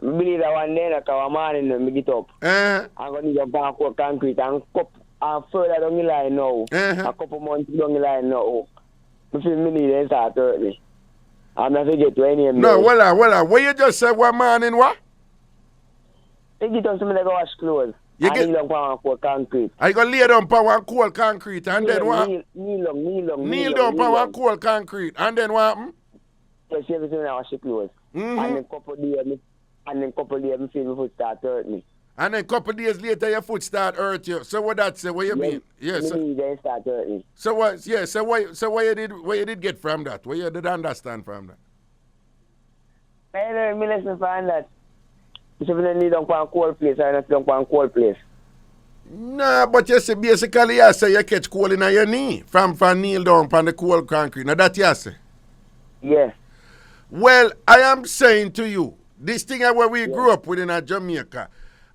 I believe that one day, like our morning, I get up. I'm going to jump on cold concrete and cup and further down the line now. A couple months down the line now. I feel me need to start early. I'm not going to get to any of them. No, well, what you just said one morning, what? I get up to me to go wash clothes. You get down on cold concrete. I go lay down on one cold concrete and then what? Kneel down on one cold concrete and then what happen? Yes, everything I wash your clothes. And then couple of days, me feel my foot start hurt me. And then couple of days later your foot start hurt you. So what that say? What you mean? Yes. They start hurt me. So what? Yeah. So what you did get from that? What you did understand from that? I learned me lesson from that. If you don't need on a cold place, I not on a cold place. Nah, but you see, basically, you say you catch cold in your knee from kneel down on the cold concrete. Now that you say? Yes. Well, I am saying to you, this thing is where we grew up with in Jamaica.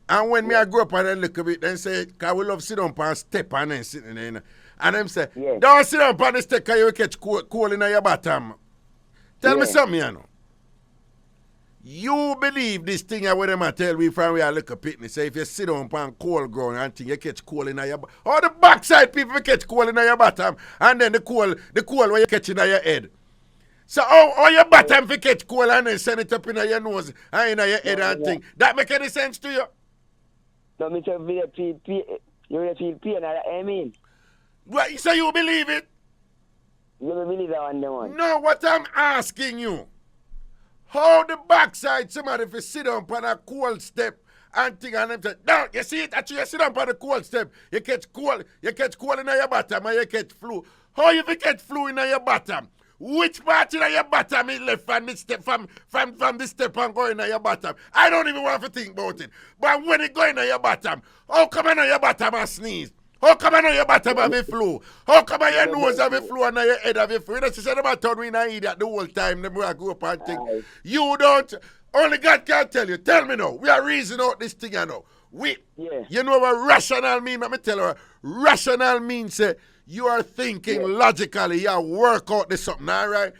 And when me I grew up and I look a bit, then say, because we love sit down on a step and then sitting there. And them say, don't sit down on the step because you will catch cold in your bottom. Tell me something, you know. You believe this thing where them I tell we from where I look a picnic. Say if you sit down on cold ground and think you catch cold in your bottom. Or the backside people catch cold in your bottom. And then the cold where you catch in your head. So how your bottom fi catch cold and then send it up in your nose and in your head and thing. That make any sense to you? No, me say you feel pain, I mean. Right, so you believe it? You don't believe that one. No, what I'm asking you. How the backside somebody if you sit down on a cold step and thing and them say, no, you see it, actually you sit down on a cold step, you catch cold in your bottom and you catch flu. How you catch flu in your bottom? Which part in your bottom is left from the step from the step and going in your bottom? I don't even want to think about it. But when it go in your bottom, how come in your bottom and sneeze? How come I know your bottom have a flu? How come your nose have a flu and your head have a flu? You know, she said about told me in idiot the whole time, them I grew up and think. You don't, only God can tell you. Tell me now. We are reasoning out this thing, you know. You know what rational mean? Let me tell you. Rational means you are thinking logically. You work out this something, all right?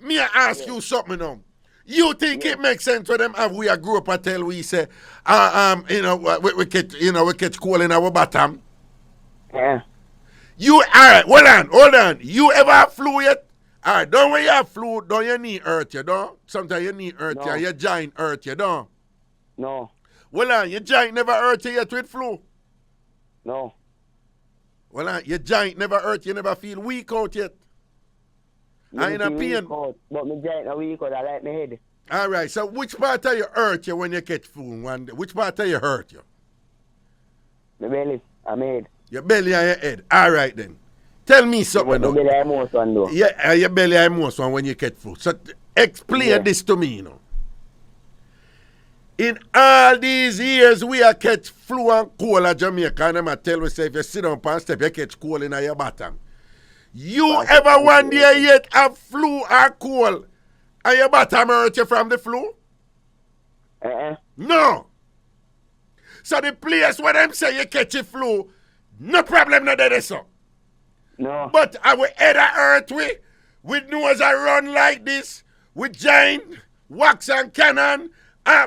Me I ask you something now. You think it makes sense for them if we grew up and tell we say, we catch cold in our bottom? Yeah. Alright, hold on. You ever have flu yet? Alright, don't when you have flu, don't your knee hurt you, don't? Sometimes your knee hurt you, your joint hurt you, don't? No. Well, your joint never hurt you yet with flu? No. Well, your joint never hurt you, never feel weak out yet? I ain't a pain. But my joint are weak out, I like my head. Alright, so which part of you hurt you when you catch flu one day? Which part of you hurt you? My belly, my head. Your belly and your head. All right then. Tell me something. Your belly and most one though. Yeah, your belly and most one when you catch flu. So explain this to me, you know. In all these years, we are catch flu and cold at Jamaica, and I tell we say if you sit down on step, you catch cold in your bottom. You ever one day yet have flu or cold and your bottom hurt you from the flu? No. So the place where them say you catch a flu, no problem, no there, so. No. But our head hurt with nose a run like this, with giant wax and cannon,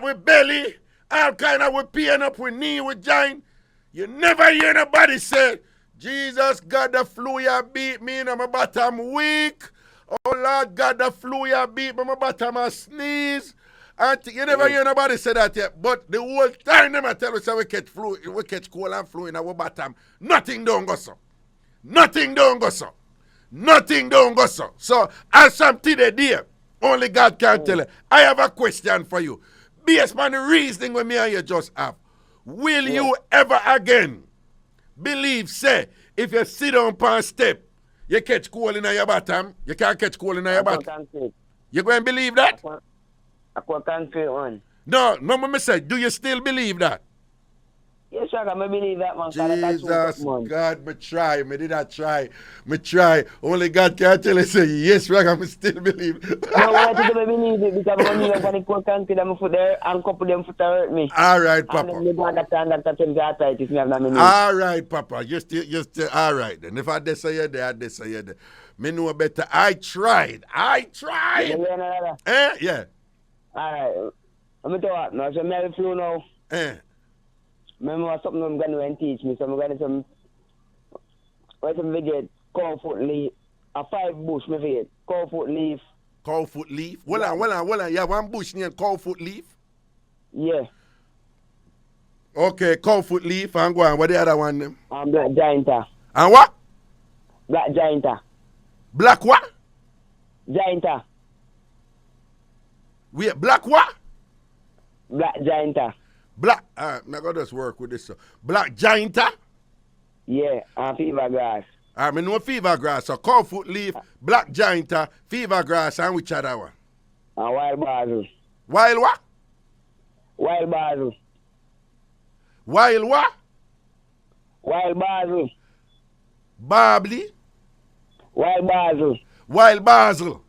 with belly, all kind of with pain up with knee with giant. You never hear nobody say, Jesus God, the flu you beat me, and my bottom weak. Oh Lord God, the flu you beat me, my bottom a sneeze. You never hear nobody say that yet, but the whole time them I tell us we catch flu, we catch cold and flu in our bottom. Nothing don't go so. Nothing don't go so. Nothing don't go so. So as something there, only God can tell you. I have a question for you. Based on the reasoning when me and you just have, will you ever again believe, say, if you sit down on a step, you catch cold in your bottom, you can't catch cold in your bottom? You going to believe that? I can't feel one. No, me say, do you still believe that? Yes, sir, I believe that, man. Jesus, God, me try. Me did not try. Me try. Only God can tell you, say, yes, Raga, me still believe. No, I think I believe it because I'm going to go to the cold country, I'm foot there, and couple them foot hurt me. All right, Papa. All right, Papa. You still, all right, then. If I did say you there, I did say you there. Me know better. I tried. Yeah. All right. I'm going to talk now. So, Mary flu now. Remember something I'm going to teach me. So, I'm going to some veget, cow foot leaf, a 5 bush, me veget, cow foot leaf. Cow foot leaf? Hold on. You have one bush named cow foot leaf? Yeah. Okay, cow foot leaf and go on. What the other one them? Black gianta. And what? Black gianta. Black what? Gianta. Wait, black what? Black gianta. Black, I'm going to just work with this. Black gianta? Yeah, and fever grass. I know fever grass, so cow foot leaf, black gianta, fever grass, and which other one? And wild basil. Wild what? Wild basil. Wild what? Wild basil. Barbly? Wild basil. Wild basil.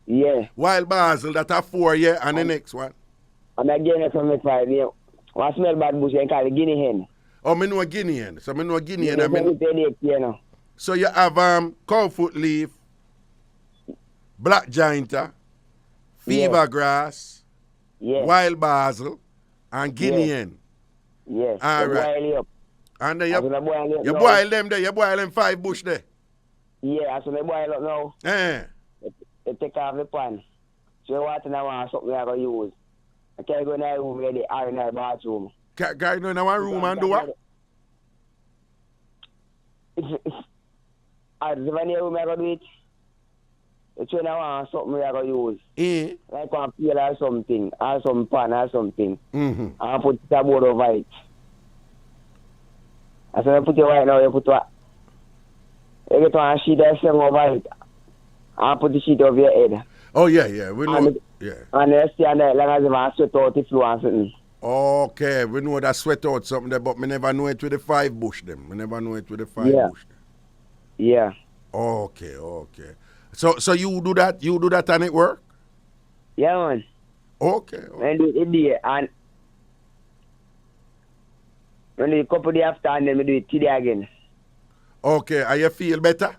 Yeah. Wild basil, that are 4, yeah, and the next one? And again, it's from the 5, yeah. One smell bad bush, and call it guinea hen. Oh, me know a guinea hen. So me know a guinea hen. Yeah, so you have cow foot leaf, black gianta, fever grass, wild basil, and guinea hen. Yes. All right. And then you boil them there. You boil them 5 bush there. Yeah, so they boil up now. They take off the pan. So you want to know something I'm going to use. I can't go in the room where they are in the bathroom. Can't go in one room and do what? If I room I'm going to do it. It's when I want something I'm going to use. Like one peel or something, or some pan or something. And I put it about over it. And so you put it right now, you put what? You get one sheet that's over it. And put the sheet over your head. Oh, yeah. We know. And you stand there long as you want to sweat out the flow and something. Okay, we know that sweat out something there, but me never know it with the 5 bush them. Me never know it with the 5 bush them. Yeah. Okay. So you do that? You do that and it work? Yeah, man. Okay. And do it day and when do a couple days after and then we do it today again. Okay, and you feel better?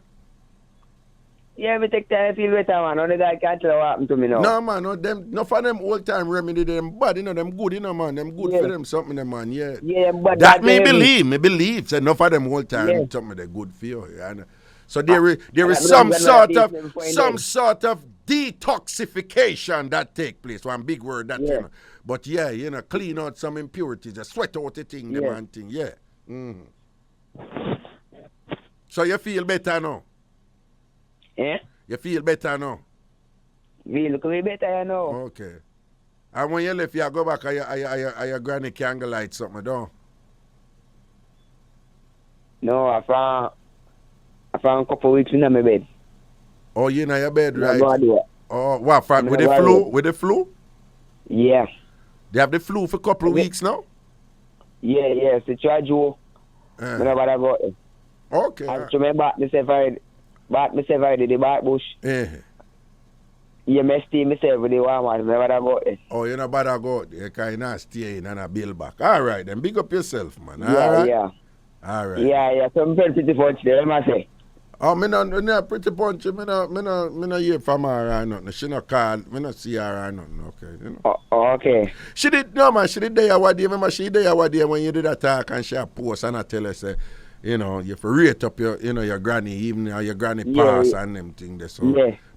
Yeah, me take time to feel better, man. Only God can't tell what happened to me now. No, man, no for them old time remedy, them bad, them good, man. Them good for them something, them, man, yeah. Yeah, but that me believe. So enough of them old time something they good for you. Yeah. So there is some sort of detoxification that take place. One big word that you know. But clean out some impurities, sweat out the thing, the man thing, yeah. So you feel better now? Yeah? You feel better now? Feel better now. Okay. And when you left, you go back, your granny candlelight something, don't? No, I found a couple of weeks in my bed. Oh, you in your bed, right? Oh, what? With the flu? With the flu? Yeah. They have the flu for a couple of weeks now? Yeah. So try Joe. Whenever I got it. Okay. And so I bought myself already the back bush. Yeah, I stay myself with the Walmart whenever I got it. Oh, you know bother go out there. You can not stay in and build back. All right, then big up yourself, man. All right? Yeah. All right. Yeah. So I'm pretty punch there, I must say. Oh, me no pretty punchy. Me no hear from her or nothing. She no call. Me no see her or nothing. Okay, you know. Okay. She did there what day. Remember she there what day when you did that talk and she a post and I tell her say, you know, you for rate up your granny even your granny pass and them thing there. So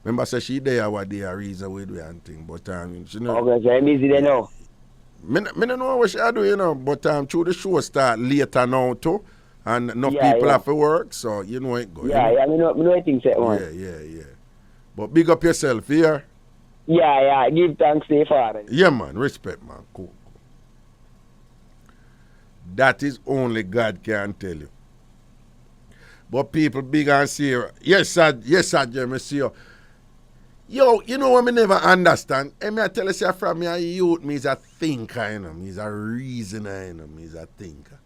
remember say she there what day a reason with we and thing. But she know. Okay, so I'm busy there now. Me no know what she do, you know. But through the show start later now too. And enough people have to work, so you know it go. Yeah, I know things that one. Yeah. But big up yourself here. Yeah. Give thanks to your father. Yeah, man. Respect, man. Cool. That is only God can tell you. But people big and serious. Yes, sir, Jeremy, see you. Yo, you know what I never understand? I tell you, from me, youth, me is a thinker, you know. Me is a reasoner, you know. Me is a thinker.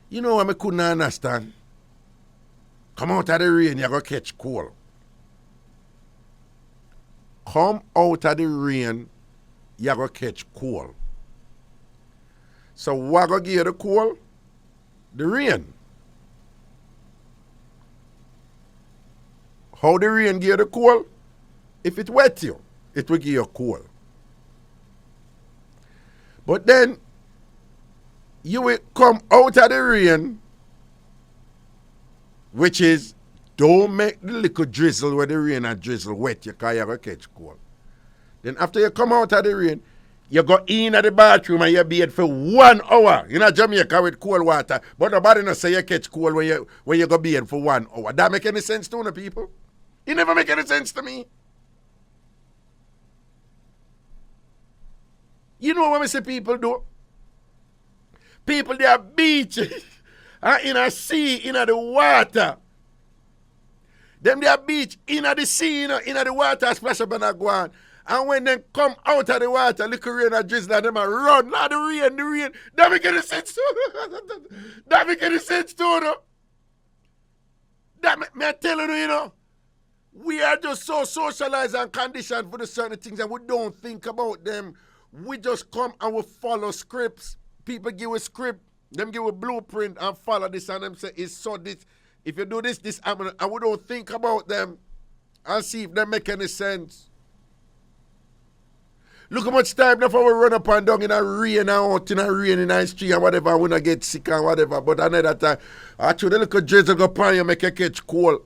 You know what I couldn't understand? Come out of the rain, you're going to catch cold. Come out of the rain, you're going to catch cold. So what going to give you the cold? The rain. How the rain give you the cold? If it wet you, it will give you cold. But then, you will come out of the rain, which is, don't make the little drizzle where the rain and drizzle wet you because you're going to catch cold. Then after you come out of the rain, You go in at the bathroom and you bathe for 1 hour. You know Jamaica with cold water. But nobody not say you catch cold when you go bathe for 1 hour. That make any sense to the people? It never make any sense to me. You know what I say people do? People, they are beaches in a sea, in the water. Them they are beach in the sea, in the water, splash up and go on. And when they come out of the water, little rain and drizzle, and them a run. Now the rain. That make any sense to That make any sense to you. That me I tell you, we are just so socialized and conditioned for the certain things and we don't think about them. We just come and we follow scripts. People give a script, them give a blueprint and follow this and them say, it's so this. If you do this happen, and we don't think about them and see if they make any sense. Look how much time before we run up and down in a rain and out in a rain in the street and whatever, and we not get sick and whatever. But another time, actually, the little drizzle go upon you, make you catch cold.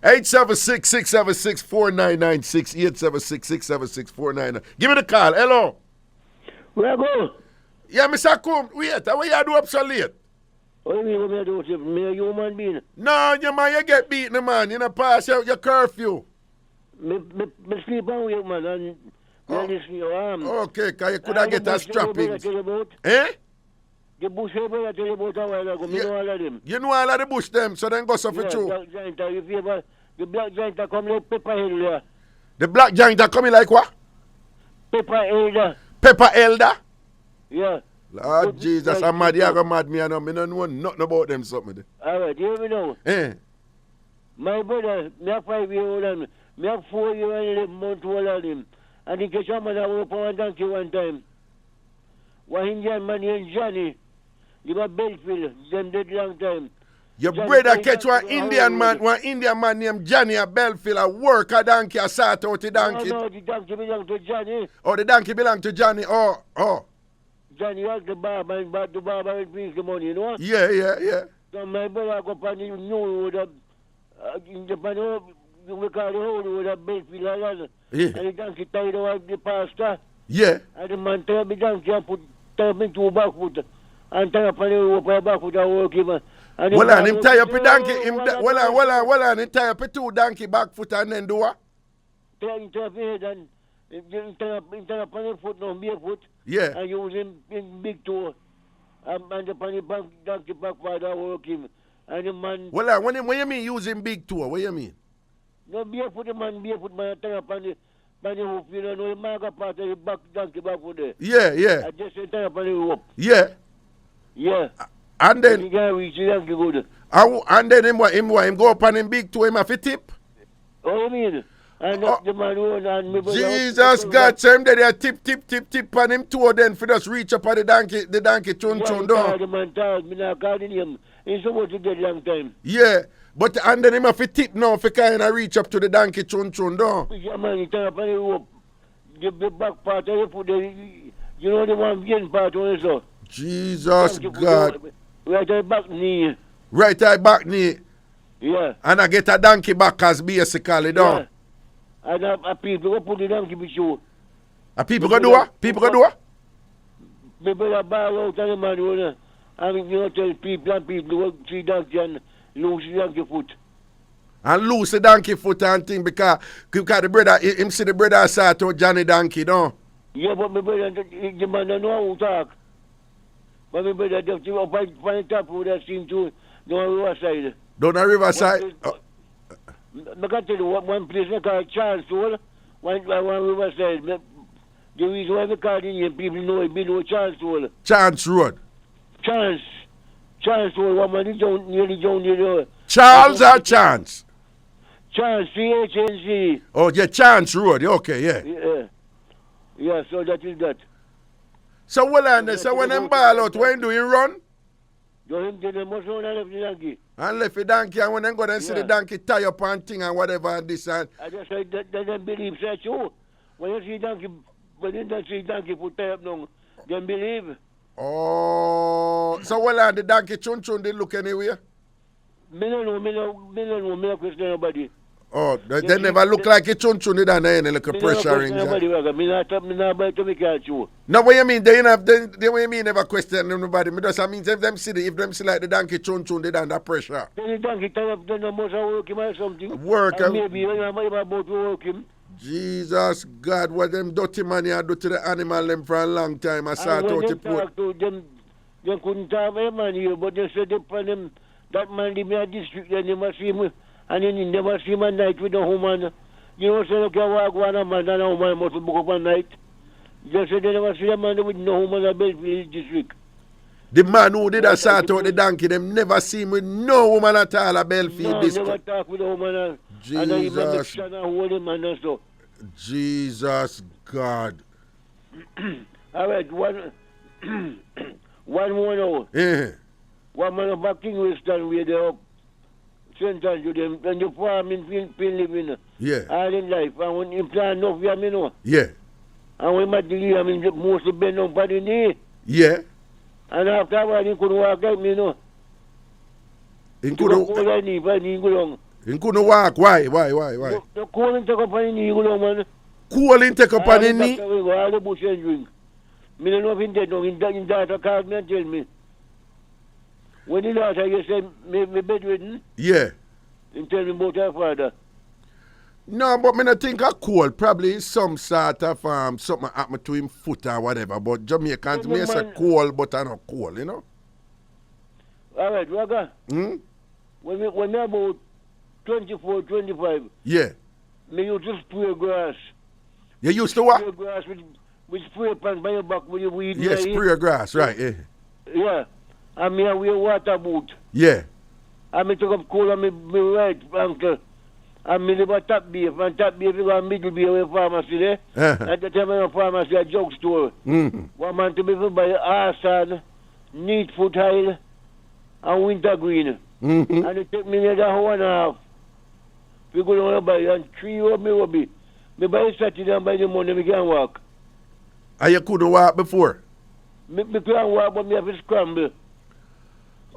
876-676-4996, 876-676-4996. Give me the call. Hello. Where I go? Yeah, Mr. Coom, wait. What you do up so late? What do you mean what I do? Me a human being? No, you get beaten, man. You know, pass your curfew. Me sleep on wake, man, and me listen to your arm. Okay, because you could have get a strapping. Eh? The bush people I tell you about a while ago, me know all of them. You know all of the bush them, so then go suffer through. Black giant, you favor, the black giant are coming like pepper elder. The black giant are coming like what? Pepper elder. Pepper elder? Yeah. Lord Jesus, I'm mad. You are mad me, and I don't know nothing about them something. All right, you hear me now? Eh? My brother, me have 5 years old and me have 4 years and 11 months old on him. And he catch a man that work for one donkey one time. One Indian man named Johnny. He was Belfield, them dead long time. Your Johnny brother catch one Indian man named Johnny at Belfield, a work a donkey, a sort out the donkey. No, the donkey belong to Johnny. Oh, the donkey belong to Johnny. Oh. Johnny was the barber, and the barber will bring the money, you know? Yeah. So my brother go upon the new road, in the panel, we call the whole road of Belfield, and the donkey tied over the pastor. Yeah. And the man tie up the donkey and tie up into a back foot. And tie up on the rope and back foot and work him. Well, and him tie up a donkey, him tie up a 2 donkey back foot and then do what? Tie up his head and tie up on the foot, no, bare foot. Yeah. And use him in big toe. And the donkey back father work him. And the man... Well, when you mean using big toe, what you mean? No, barefoot man tie up on the hoof, you know, the marker part of the back donkey back foot there. Yeah. I just tie up on the rope. Yeah. And then... You can't reach the donkey good. And then him go up on him big toe, him have a tip? Oh, you mean? And the man who and me Jesus God, so him there tip on him toe then for just reach up on the donkey chun down. The man tired, me not calling him. He's supposed to get long time. Yeah, but and then him have a tip now for kind of reach up to the donkey chun down. Yeah, man, he tie up on the rope. The back part of the foot, you know the one getting part on it, so. Jesus God. Right eye back knee. Right eye back knee. Yeah. And I get a donkey back as basically down. Yeah. And people go put the donkey before. People go do what? People go do what? People are ball out of the man, you know. And you know, tell people go see donkey and lose the donkey foot. And lose the donkey foot and thing because the brother, him see the brother start to Johnny Donkey, no? Yeah, but my brother, the man don't know how to talk. But my brother, just up on the top of that seem to down the riverside. Down the riverside? I can tell you one place I call Charles Toll, one riverside. The reason why we call it here, people know it below Charles Toll. Chance Road. Charles Toll, one man nearly down there. Charles or Chance? Chance, C-H-N-C. Oh, yeah, Chance Road. Okay, yeah. Yeah, so that is that. So, so when them ball out, when do you run? Do him to the most run and left the donkey. And left the donkey, and when they go and see the donkey tie up and thing and whatever and this and... I just said that they don't believe that too. When you see donkey, when you don't see donkey put tie up now, they believe. Oh, so the donkey chun they look anywhere? Me no question nobody. Oh, they never look like a chun-chun it and any little pressure rings. No, what you mean? They have they what you mean never question nobody. Me just mean them see if them see like the donkey chun-chun they done that pressure. The donkey turn up then must work him or something. Work and maybe you know about to work him. Jesus God, what them dirty man here do to the animal them for a long time. I saw out the port. They couldn't have a man here, but they said upon him that man live in a district and they must see him. And then they must see him at night with a woman. You know, so they can walk one a man and a woman must book up at night. Just said they never see a man with no woman at Belfield district. The man who did a sort out the donkey, them never see him with no woman at all at Belfield district. Never talk with a woman. Jesus. And hold him and so. Jesus God. All right, one more now. Yeah. One man of Kingston where they up sentence to them and you farm in field living. Yeah. All in life. And when you plan enough for me, know. Yeah. And when I did, I mean, mostly bend up by the knee. Yeah. And after a while, he couldn't walk like me, you know. He couldn't walk. Why? The cold take up on the knee, you know, man. Cold take up on the knee? All the bush and drink. I don't know if he dead, no. His daughter called me and tell me. When the daughter, you said, me bedridden? Yeah. He tell me about her father. No, but me not think a cold. Probably some sort of something happened to him foot or whatever. But Jamaicans may say cold, but I not cold, you know? All right, Raga. When me about 24, 25. Yeah. Me used to spray grass. You used to what? Spray grass with spray pants by your back with your weed. Yes, spray grass, right, yeah. Yeah. And me wear water boot. Yeah. And me took up coal on me right ankle. And me live a top beef. And top beef is a middle beef in pharmacy there. At the time of pharmacy, a drugstore. One man to be for buy arson, neat foot oil, and wintergreen. And it took me another hour and a half. We go down and buy and 3 of me will be. Me buy Saturday and buy the money, me can walk. And you couldn't walk before? Me can walk, but me have to scramble.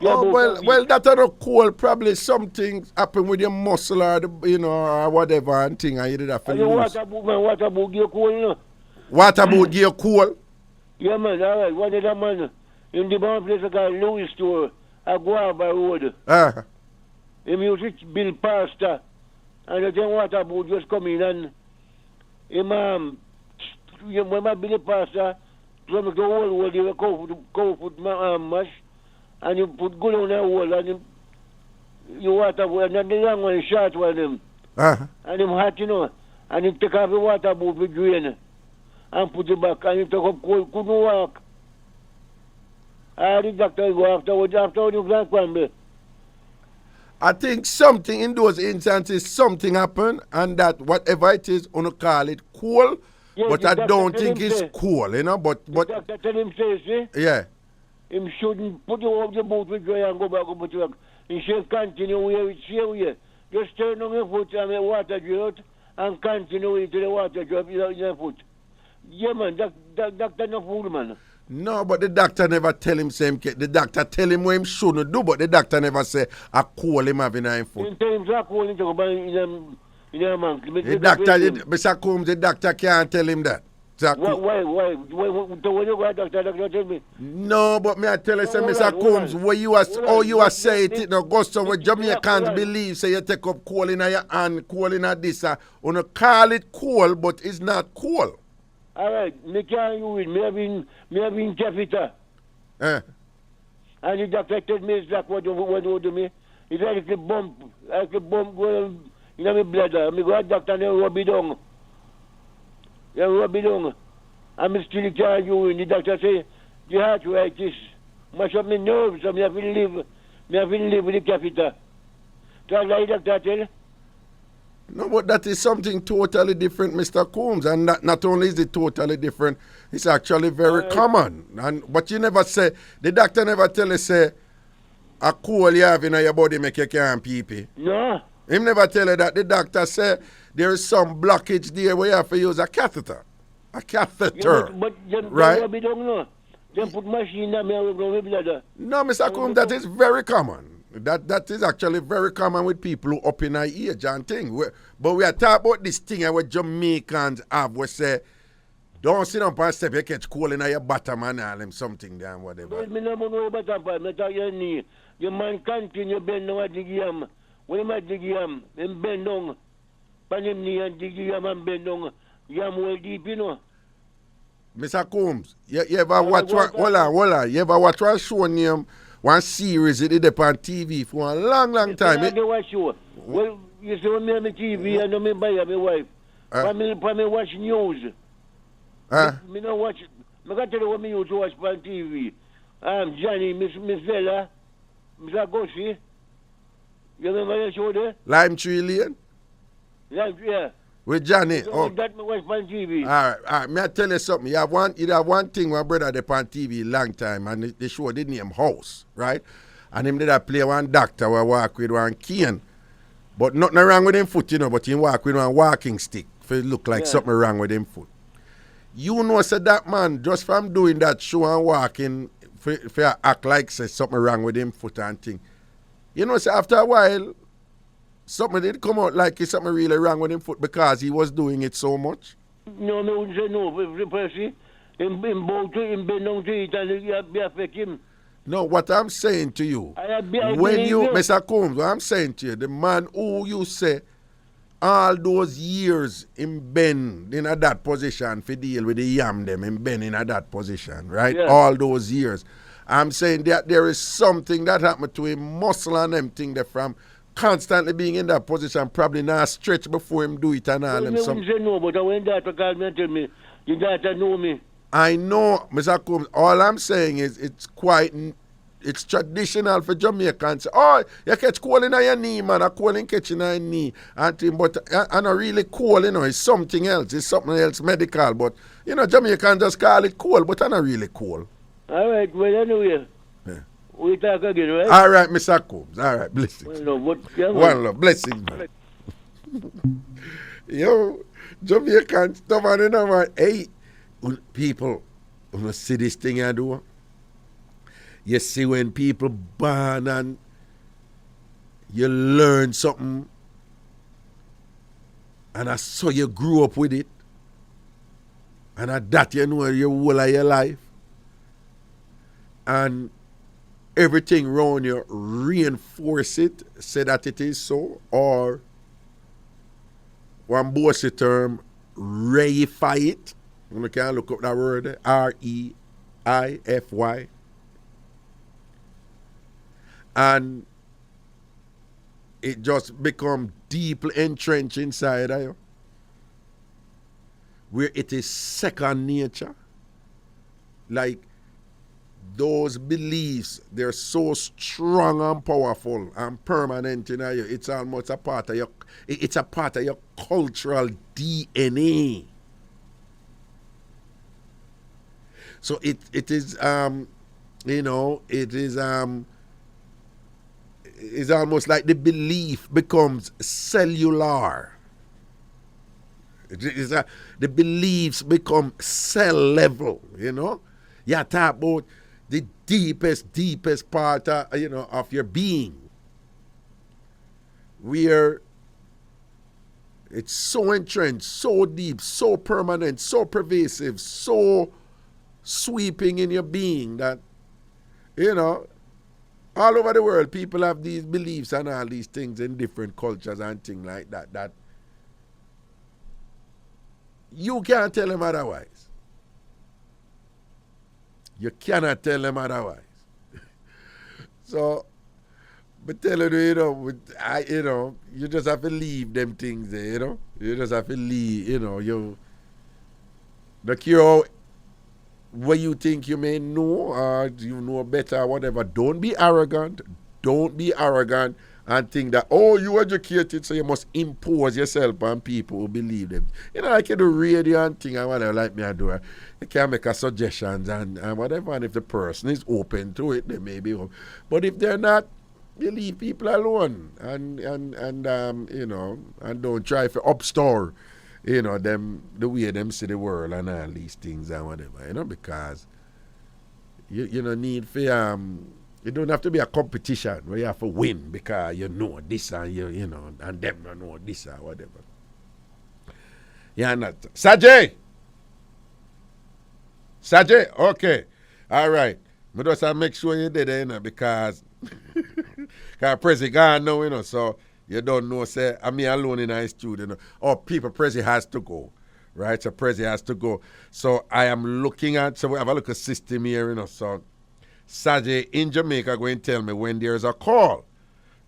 Oh, well, that are cold. Probably something happened with your muscle or, or whatever and thing, and you did have to lose. Water boot give you cold, you know. Water boot give you cold? Yeah, man, all right. One of the man in the one place called Louis Store, at Guava Road. Him used to build pasta, and the water boot just come in, and him, when I build the pasta, from the whole world, you cover foot mash. And you put good on that wall and you water and then the young one short one them. And him hot, you know. And he take off the water boot with drain and put it back and he took up cold, couldn't walk. The doctor go afterwards you can't come. I think something in those instances, something happened and that whatever it is, on call it cool. Yeah, but I don't think it's cool, you know. But the doctor tell him say, see? Yeah. Him shouldn't put you off the boat with dry and go back up to work. He should continue where it's here. Just turn on your foot and the water drought and continue into the water drop in your foot. Yeah, man, doctor no fool, man. No, but the doctor never tell him same. The doctor tell him what him shouldn't do, but the doctor never say, I call him having a foot. He tell him to call him to go in a month. The doctor, Mr. Combs, the doctor can't tell him that. Why? When you go doctor tell me? No, but me I tell you, Mr. Combs, what you are saying it now goes to what Jamaicans believe, say you take up coal in your hand, coal in this, on call it coal, but it's not coal. All right, me can't use it. Me have been catheter. And the doctor told me exactly what you do me. It's like a bump going in my bladder. Me go to the doctor and rub it down. Yeah, rub it down. I'm still can't use it. The doctor say, the arthritis mash up my nerves, so me have to live with the catheter. So like the doctor tell. No, but that is something totally different, Mr. Combs. And not only is it totally different, it's actually very common. But you never say, the doctor never tell you, say, a cold you have in your body make you can't pee. No. Him never tell you that. The doctor say there is some blockage there where you have to use a catheter. A catheter. Yeah, but right? Then put machine in there. No, Mr. Combs, that is very common. That is actually very common with people who up in our age and thing. But we are talking about this thing where Jamaicans have, we say, don't sit down and step, you catch cold in your bottom and all them something there and whatever. But me no know bottom part, me talk your knee. Your man continue bend down at the yam. When him at the yam, him bend down. Pan him knee and dig the yam and bend down. Yam well deep, you know. Mr. Combs, you ever watch one, hold on. You ever watch one show named, one series, it did on TV for a long time. I watch show. Well, you see when me on the TV, I know me buy my wife. For me watch news. Me no watch, I got tell you what me used to watch on TV. Johnny, Miss Vella, Mr. Gossi. You remember that show there? Lime Tree Lane? Yeah. With Johnny. So that me watch on TV. All right. May I tell you something? You have one thing my brother did on TV long time, and the show did name House, right? And him did I play one doctor who walk with one cane. But nothing wrong with him foot, you know, but he walk with one walking stick. For it look like something wrong with him foot. You know, said that man, just from doing that show and walking, for act like say something wrong with him foot and thing. You know, say after a while, something did come out like it's something really wrong with him foot because he was doing it so much. No, me wouldn't say no. Percy, him bow to him, bend down to it, and it affect him. No, what I'm saying to you, Mr. Combs, what I'm saying to you, the man who you say, all those years him been in that position for deal with the yam them, him been in that position, right? Yeah. All those years. I'm saying that there is something that happened to him, muscle and them thing that from constantly being in that position, probably not stretch before him do it and all them. I wouldn't say no, but when that call me and tell me, your daughter know me. I know, Mr. Combs, all I'm saying is it's traditional for Jamaicans. Oh, you catch cold in your knee, man. A cold in catching your knee. But I not really cold, you know. It's something else. It's something else medical. But, you know, Jamaicans just call it cold, but I not really cold. All right, well, anyway. Yeah. We talk again, right? All right, Mr. Combs. All right, blessings. One love, blessings, man. Yo, Jamaicans, stubborn, you know, man. Hey, people, you see this thing I do? You see when people born and you learn something and I saw you grew up with it and at that you know your whole of your life and everything around you reinforce it, say that it is so, or one bossy term, reify it. You can look up that word, R-E-I-F-Y. And it just become deeply entrenched inside of you, where it is second nature. Like those beliefs, they're so strong and powerful and permanent in you. It's almost a part of it's a part of your cultural DNA. So it is you know, it is it's almost like the belief becomes cellular. The beliefs become cell level, you know. You talk about the deepest part of, you know, of your being, where it's so entrenched, so deep, so permanent, so pervasive, so sweeping in your being that, you know, all over the world, people have these beliefs and all these things in different cultures and things like that, that you can't tell them otherwise. You cannot tell them otherwise. So, but telling you, you know, you just have to leave them things there, you know. You just have to leave, you know, the cure. What you think you may know or you know better or whatever, don't be arrogant. Don't be arrogant and think that, oh, you educated, so you must impose yourself on people who believe them. You know, like you do radio and thing and whatever, like me I do. You can make a suggestions and whatever, and if the person is open to it, they may be open. But if they're not, you leave people alone and you know, and don't try to upstore, you know, them the way them see the world and all these things and whatever, you know, because you don't need for It don't have to be a competition where you have to win because you know this and you know, and them don't know this or whatever. Yeah, not. Sajay, okay. All right. But just make sure you did it, you know, because Prezi gone now, you know, so you don't know, say, I'm me alone in our studio, you know. Or people, Prezi has to go, right? So Prezi has to go. So I am looking at, so we have a little system here, you know, so Sajay in Jamaica going to tell me when there's a call,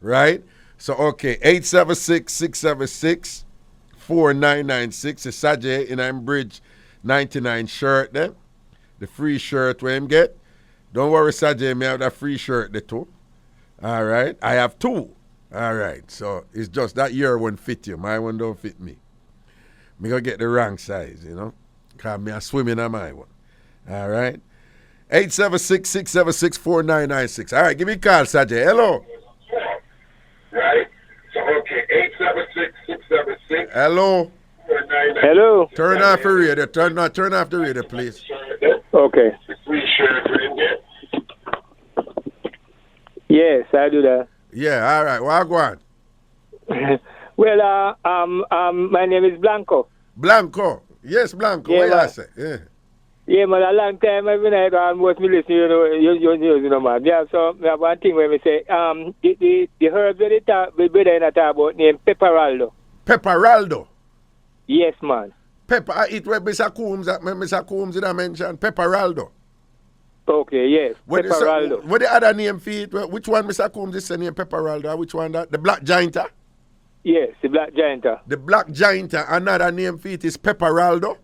right? So, okay, 876-676-4996 is Sajay in I'm Bridge 99 shirt there. The free shirt where him get. Don't worry, Sajay, me have that free shirt there too. All right, I have 2. All right, so it's just that your one fit you. My one don't fit me. Me gonna get the wrong size, you know, because me a swimming on my one. All right. 876-676-4996. All right, give me a call, Sajay. Hello. Right. So, okay, 876-676. Hello. Hello. Turn off the radio. Turn off the radio, please. Okay. Yes, I do that. Yeah, all right. Well, go on. Well, my name is Blanco. Blanco. Yes, Blanco. Yeah, what you say? Yeah. Yeah, man, a long time every night almost me listen, you know, man. Yeah, so I have one thing where we say, the herb that we in a talk about named Pepperaldo. Pepperaldo? Yes, man. Pepper, I eat where Mr. Coombs did I mention? Pepperaldo. Okay, yes, Pepperaldo. What the other name for it? Which one Mr. Coombs is saying Pepperaldo? Which one that? The Black Gianta? Yes, the Black Gianta. The Black Gianta, another name for it is Pepperaldo?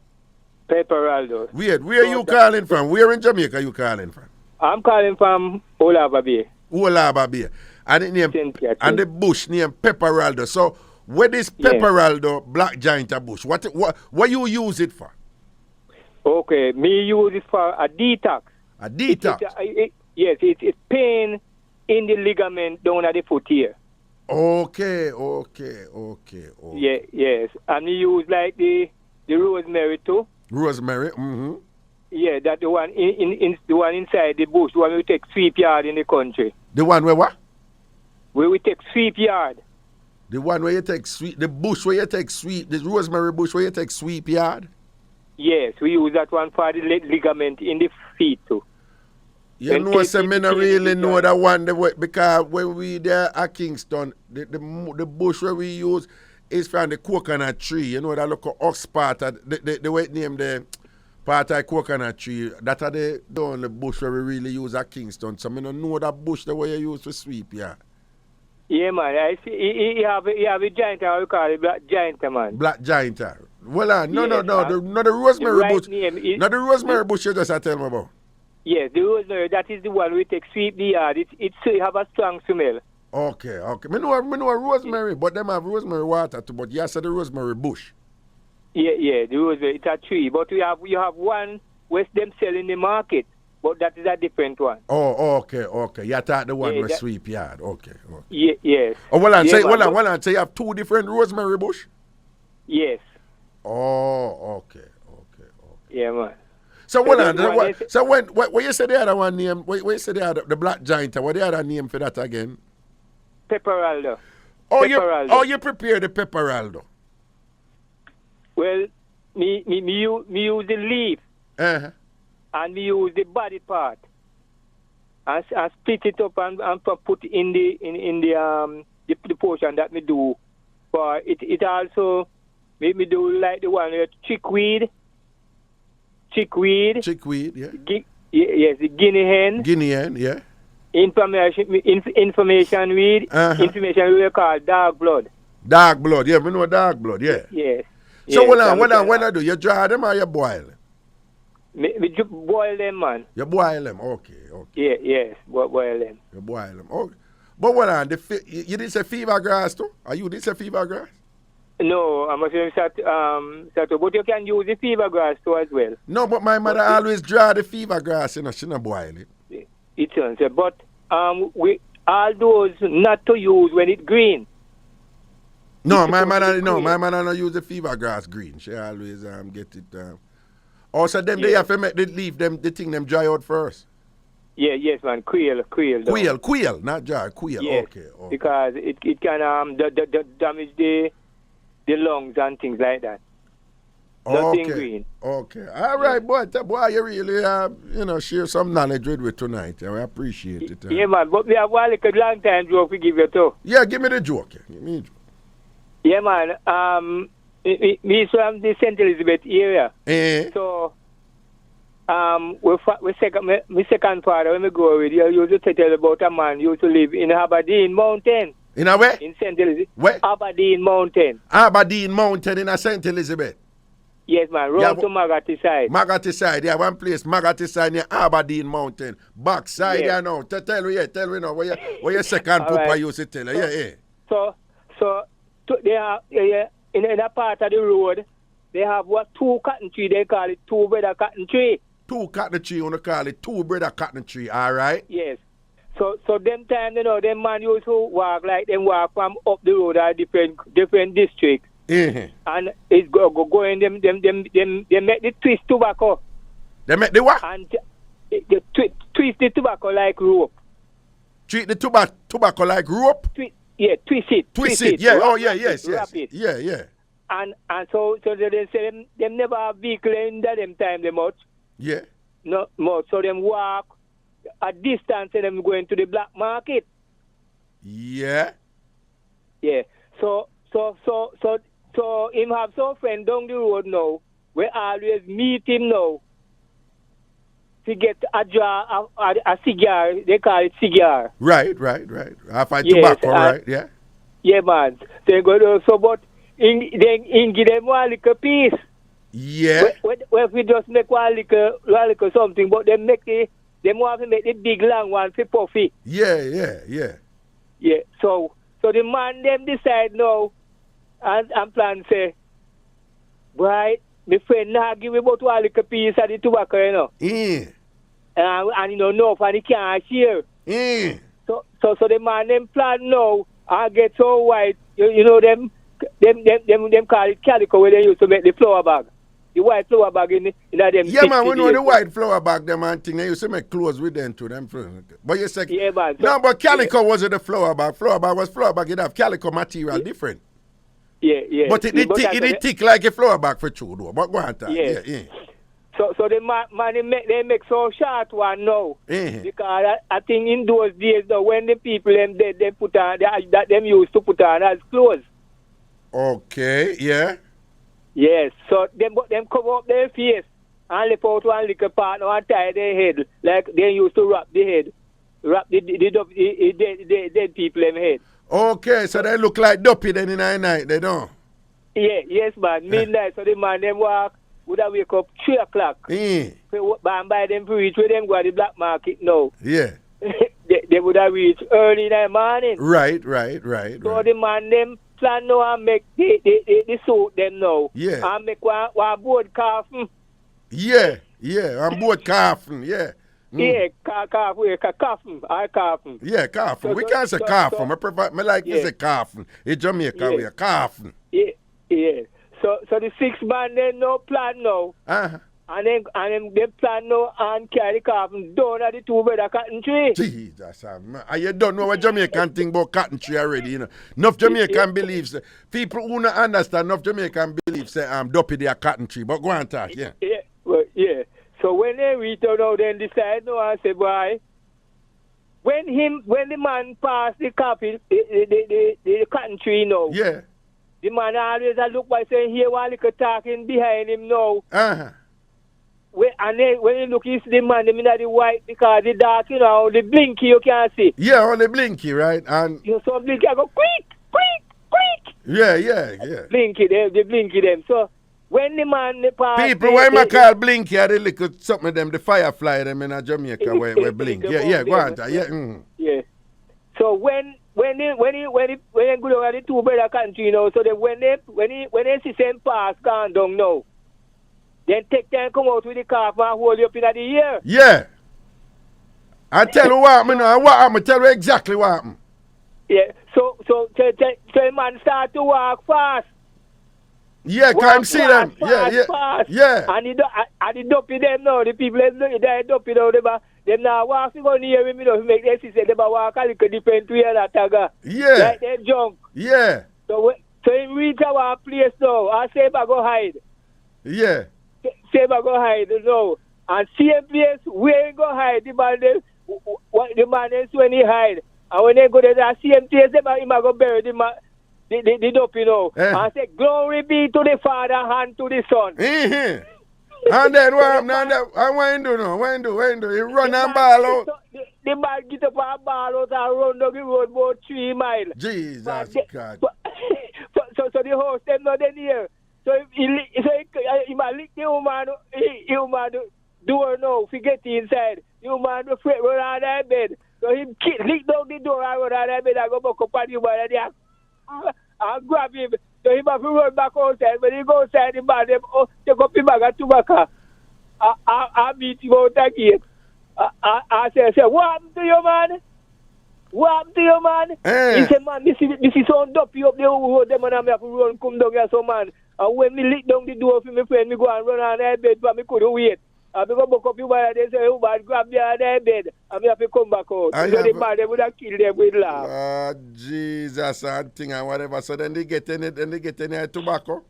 Pepperaldo. Weird. Where you calling from? Where in Jamaica you calling from? I'm calling from Olaba Bay. Olaba Bay. And the bush named Pepperaldo. So, what is Pepperaldo Black Giant bush? What you use it for? Okay, me use it for a detox. A detox? Yes, it's pain in the ligament down at the foot here. Okay. Yeah, yes. And you use like the rosemary too. Rosemary, mm-hmm. Yeah, that the one in the one inside the bush, the one we take sweep yard in the country. The one where what? Where we take sweep yard. The one where you take sweep, the bush where you take sweep, the rosemary bush where you take sweep yard? Yes, we use that one for the ligament in the feet too. You know, so me not really know that one because when we there at Kingston, the bush where we use is from the coconut tree. You know that look ox part of the way it named the part of the coconut tree. That are the only bush where we really use at Kingston. So I don't know that bush the way you use for sweep, yeah. Yeah, man. I see. You have a giant, we call it black giant, man. Black giant. Well, no. The rosemary bush. Not the rosemary bush you just tell me about. Yes, the rosemary. That is the one we take sweep the yard. It have a strong smell. Okay. Me know a rosemary, but them have rosemary water too. But you said the rosemary bush. Yeah. The rosemary. It's a tree, but you have one where them sell in the market. But that is a different one. Oh, okay. You thought the one was sweep yard. Okay. Yes. Oh, well, I say you have 2 different rosemary bush? Yes. Oh, okay. Yeah, man. So, when you say the other one name, when you say the Black Giant, what the other name for that again? Pepperaldo. You prepare the Pepperaldo? Well, me use the leaf. Uh-huh. And we use the body part and split it up and put in the portion that we do. But it also make me do like the one with chickweed, yeah. Yes, the guinea hen, yeah. Information weed, information we call dark blood. Dark blood, yeah, we know dark blood, yeah. Yes. So when I do, you dry them or you boil them? We just boil them, man. You boil them, okay. Yeah, yes, boil them. You boil them, okay. But what on you didn't say fever grass too? Or you didn't say fever grass? No, I'm saying but you can use the fever grass too as well. No, but my mother always dry the fever grass, you know, she not boil it. It's but we all those not to use when it's green. No, my mother don't use the fever grass green. She always get it. Also, they have to make the leaf the thing them dry out first. Yeah, yes, man. Quail. Quail, not jar. Quail. Yes, Okay. because it can damage the lungs and things like that. Nothing green. Okay. All right, boy. You really share some knowledge with me tonight. I appreciate it. Yeah, man. But we have one like a long time joke we give you too. Yeah, give me the joke. Yeah, man. Me from the St. Elizabeth area. So, my second father, when we go with you, used to tell about a man who used to live in Aberdeen Mountain. In a where? In St. Elizabeth. Where? Aberdeen Mountain. Aberdeen Mountain in a St. Elizabeth. Yes, man. Round to Magati side. Magati side, yeah. One place, Magati side near Aberdeen Mountain. Back side, yeah, now. Tell me now. Where your second papa used to tell her. Yeah. So they have, in a part of the road, they have two cotton tree. They call it two brother cotton tree. Two cotton tree, you call it two brother cotton tree, all right? Yes. So them time, them man used to walk like them walk from up the road at different districts. And it's going them make the twist tobacco. They make the what? And they twist the tobacco like rope. Treat the tobacco like rope? Twist it. Yeah. Wrap yes. It. Yeah. And so they say them never have vehicle in them time they much. Yeah. No more. So them walk a distance and them going to the black market. Yeah. Yeah. So him have some friend down the road now. We always meet him now. To get a jar, a cigar, they call it cigar. Right. Half a tobacco, right? Yeah. Yeah, man. They go to but in give them one little piece. Yeah. Well, we just make one little something, but they want to make the big long one for puffy. Yeah. Yeah. So the man them decide now, and plan say, right, my friend now give me about one little piece of the tobacco, you know. Yeah. And no, and he can't share. Yeah. So the man them plan now, and get so white, you know them call it calico where they used to make the flour bag. The white flour bag in them. Yeah, man, we know the white flour bag them and thing. They used to make clothes with them too. But you say, yeah, man. No, but calico wasn't the flour bag. Flour bag was flour bag. It have calico material different. Yeah. But it did thick like a flour bag for true though. But go on, yeah. So the man they make so short one now. Because I think in those days though, when the people they put on that them used to put on as clothes. Okay, yeah. Yes, so them cover up their face and lift out one little part and tie their head like they used to wrap the dead people in head. Okay, so they look like dopey then in the night, they don't? Yeah, yes, man. Midnight, so the man them walk, would have wake up 3 o'clock. By them to reach where them go to the black market now. Yeah. they would have reached early in the morning. Right. So the man them plan now and make the suit them now. Yeah. And make one board coffin. Yeah, on board coffin, yeah. Yeah, coffin. Yeah, coffin. We can't say coffin. I like to say coffin. In Jamaica, we are coffin. Yeah. So the 6 man they no plan now. And then they plan now and carry the coffin down at the 2 brother cotton tree. Jesus, man. You don't know what Jamaican think about cotton tree already, you know. Enough Jamaican believes, people who don't understand, enough Jamaican believes say dopey their cotton tree. But go on, talk, yeah. Yeah. So when they reach out now, then decide no and say, boy, when the man passed the coffin, the cotton tree now. Yeah. The man always look by saying, here one little talking behind him now. And then when you look, you see the man, the white, because the dark, you know, the blinky you can't see. Yeah, on the blinky, right? And you saw blinky, I go, quick. Yeah. Blinky, they blinky them. So when the man pass... People, when I call blinky, I look at something of them, the firefly them in Jamaica where blink. Yeah, go on. Yeah. So when they go down the 2 brother country, you know, so then when they see them pass, gone down now, then take time come out with the calf and hold you up in the ear. Yeah. I tell you what happened, tell you exactly what happened. Yeah, so the man start to walk fast. Yeah, can't see them. Fast. Yeah. And the dopey them now, the people they dopey now, them now walk to go near me, make them see them walk a little different way that tagger. Yeah. Like they junk. Yeah. So in reach our place now, I say I go hide. Yeah. Say I go hide, no. And same place where you go hide, the man is when he hide. And when they go to that same place, they might go bury the dope, And say, glory be to the Father and to the Son. Mm-hmm. And then what you do now? What you do? You run and ball out. The man get up and ball out and run down the road about 3 miles. Jesus God. So the host, them not in here. So he might lick the woman door now, if he get inside. The woman will run out of that bed. So he lick down the door and run out of that bed and go back up on the woman and I'll grab him. So he have to run back outside. When he go outside, the man, take up his bag of tobacco. I beat him out again. I say, what happened to you, man? What happened to you, man? He said, man, this is so dopey up the road. Them and I have to run, come down here, so man. And when me lick down the door for my friend, me go and run on that bed, but me couldn't wait. I go back up you man, they say, oh man, grab me on that bed. And me have to come back out. So the man, they would have killed them with laugh. Oh, Jesus, and thing and whatever. So then they get any tobacco?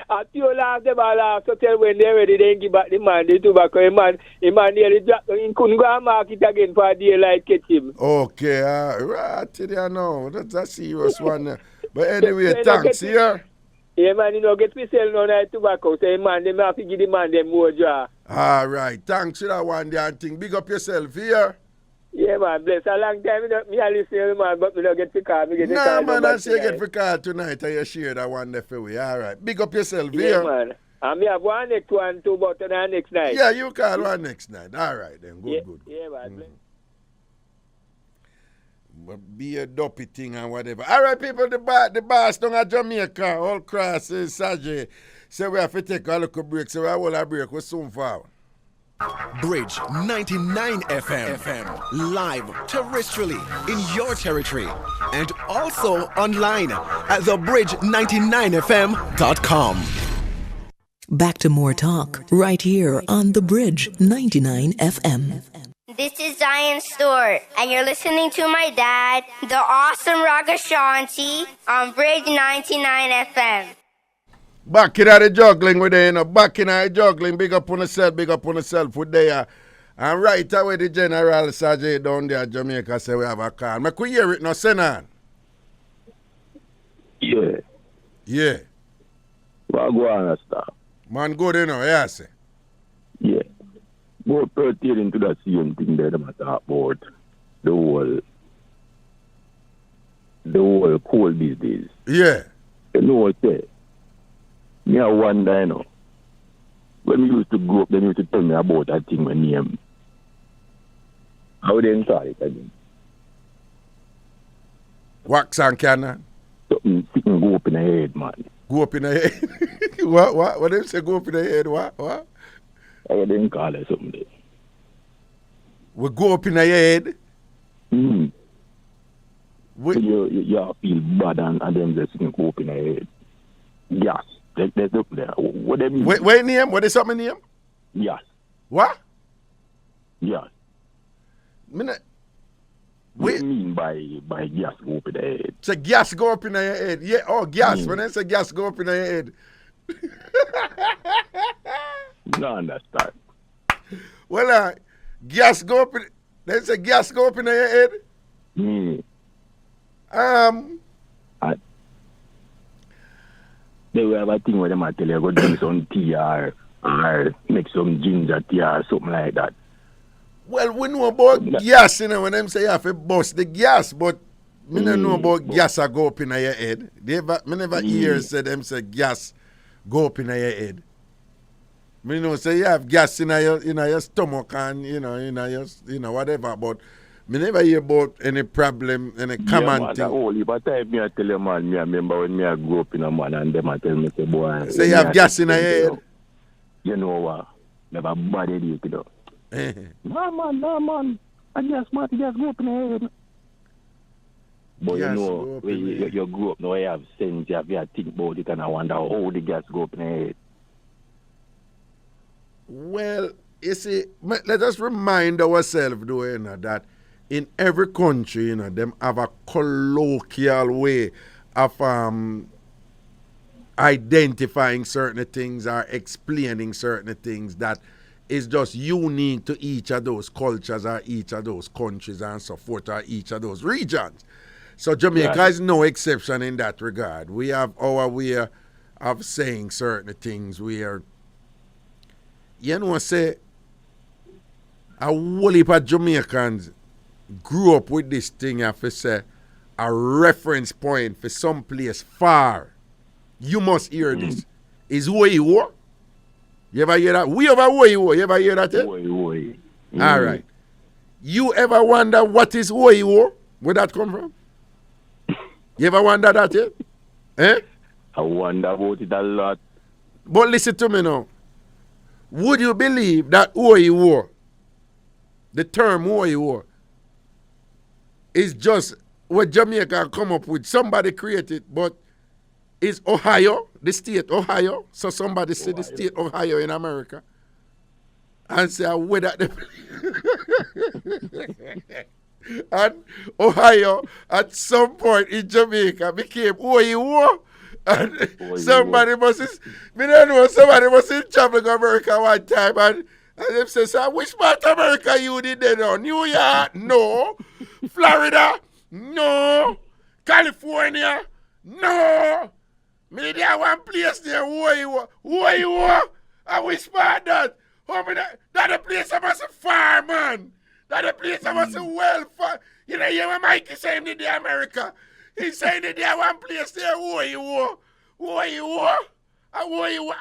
After you laugh, them all laugh. So tell when they're ready, they give back the man the tobacco. The man nearly dropped. He couldn't go and mark it again for a daylight catch him. Okay, right there now. That's a serious one. But anyway, thanks, here. Yeah, man, get me selling on that tobacco. So, man, they have to give the man them more jar. All right, thanks for that one there and thing. Big up yourself here. Yeah, man, bless. A long time, me I listen, man, but me don't get the car. Nah, man, I say get the car tonight and you share that one there for we. All right, big up yourself here. Yeah, man. And me have one next one, too, but the next night. Yeah, you call one next night. All right, then. Good. Yeah, man, bless. Be a dopey thing and whatever. All right, people, the boss down at Jamaica, all cross Sajay. So we have to take a little break. So we have a break. We're soon forward. Bridge 99 FM. Live terrestrially in your territory. And also online at thebridge99fm.com. Back to more talk right here on The Bridge 99 FM. This is Zion Stewart, and you're listening to my dad, the awesome Ragashanti, on Bridge 99 FM. Back in the juggling with you, back in the juggling. Big up on yourself with there. And right away, the General Sajay down there at Jamaica say we have a call. I could hear it now, Senan. Yeah. Well, go on, start. Man, good, yeah, say. Yeah. But pertaining to that same thing that I'm talking about, the whole coal business. Yeah. You know what I say? Me I wonder, when we used to grow up, they used to tell me about that thing when name. How they call it again? Wax and cannon? Something go up in the head, man. Go up in the head? What? What they say go up in the head? What? I didn't call it something. We go up in the head? So you feel bad and them just go up in the head. Yes. Let's look there. What they mean? Wait, name? What is something name? Yes. What? Yes. What do you mean by gas go up in the head? Say gas go up in the head. Yeah, gas. When I say gas go up in the head. No understand. Well, gas go up in. They say gas go up in your head. They will have a thing where they might tell you go drink some tea or make some ginger tea or something like that. Well, we know about gas, when them say you have to bust the gas, but me don't know about gas that go up in your head. Me never hear them say gas go up in your head. Me know say you have gas in your stomach and in your whatever, but me never hear about any problem, any common thing. Only but time me I tell you, man, me I remember when me I grew up in a man and them I tell me say boy. Say you have gas in your head. You know what? Never bad idiot, No man. I just go up in the head. But gas you know, go up when in you grow up now, you have sense, you have to think about it, and I wonder how the gas go up in the head. Well, you see, let us remind ourselves, though, you know, that in every country, you know, them have a colloquial way of identifying certain things or explaining certain things that is just unique to each of those cultures or each of those countries and so forth or each of those regions. So Jamaica is no exception in that regard. We have our way of saying certain things where, you know, say, a whole heap of Jamaicans grew up with this thing, if you say, a reference point for some place far. You must hear this. Is who you were? You ever hear that? We ever who you You ever hear that? All right. You ever wonder what is who you were? Where that come from? You ever wonder that yet? Eh? I wonder about it a lot. But listen to me now. Would you believe that who you were, the term who you were, is just what Jamaica come up with? Somebody created, but is Ohio, the state Ohio? So somebody said the state Ohio in America. And say, where that and Ohio at some point in Jamaica became who you were. And somebody must in travel to America one time and them say, so which part of America you did there now? New York? No. Florida? No. California? No. Me there one place there who you were? I which part that? Oh, me that the place I must far, man. That the place I must well far. You know, when Mikey saying the day America, he saying the day one place there who you were? Who you were?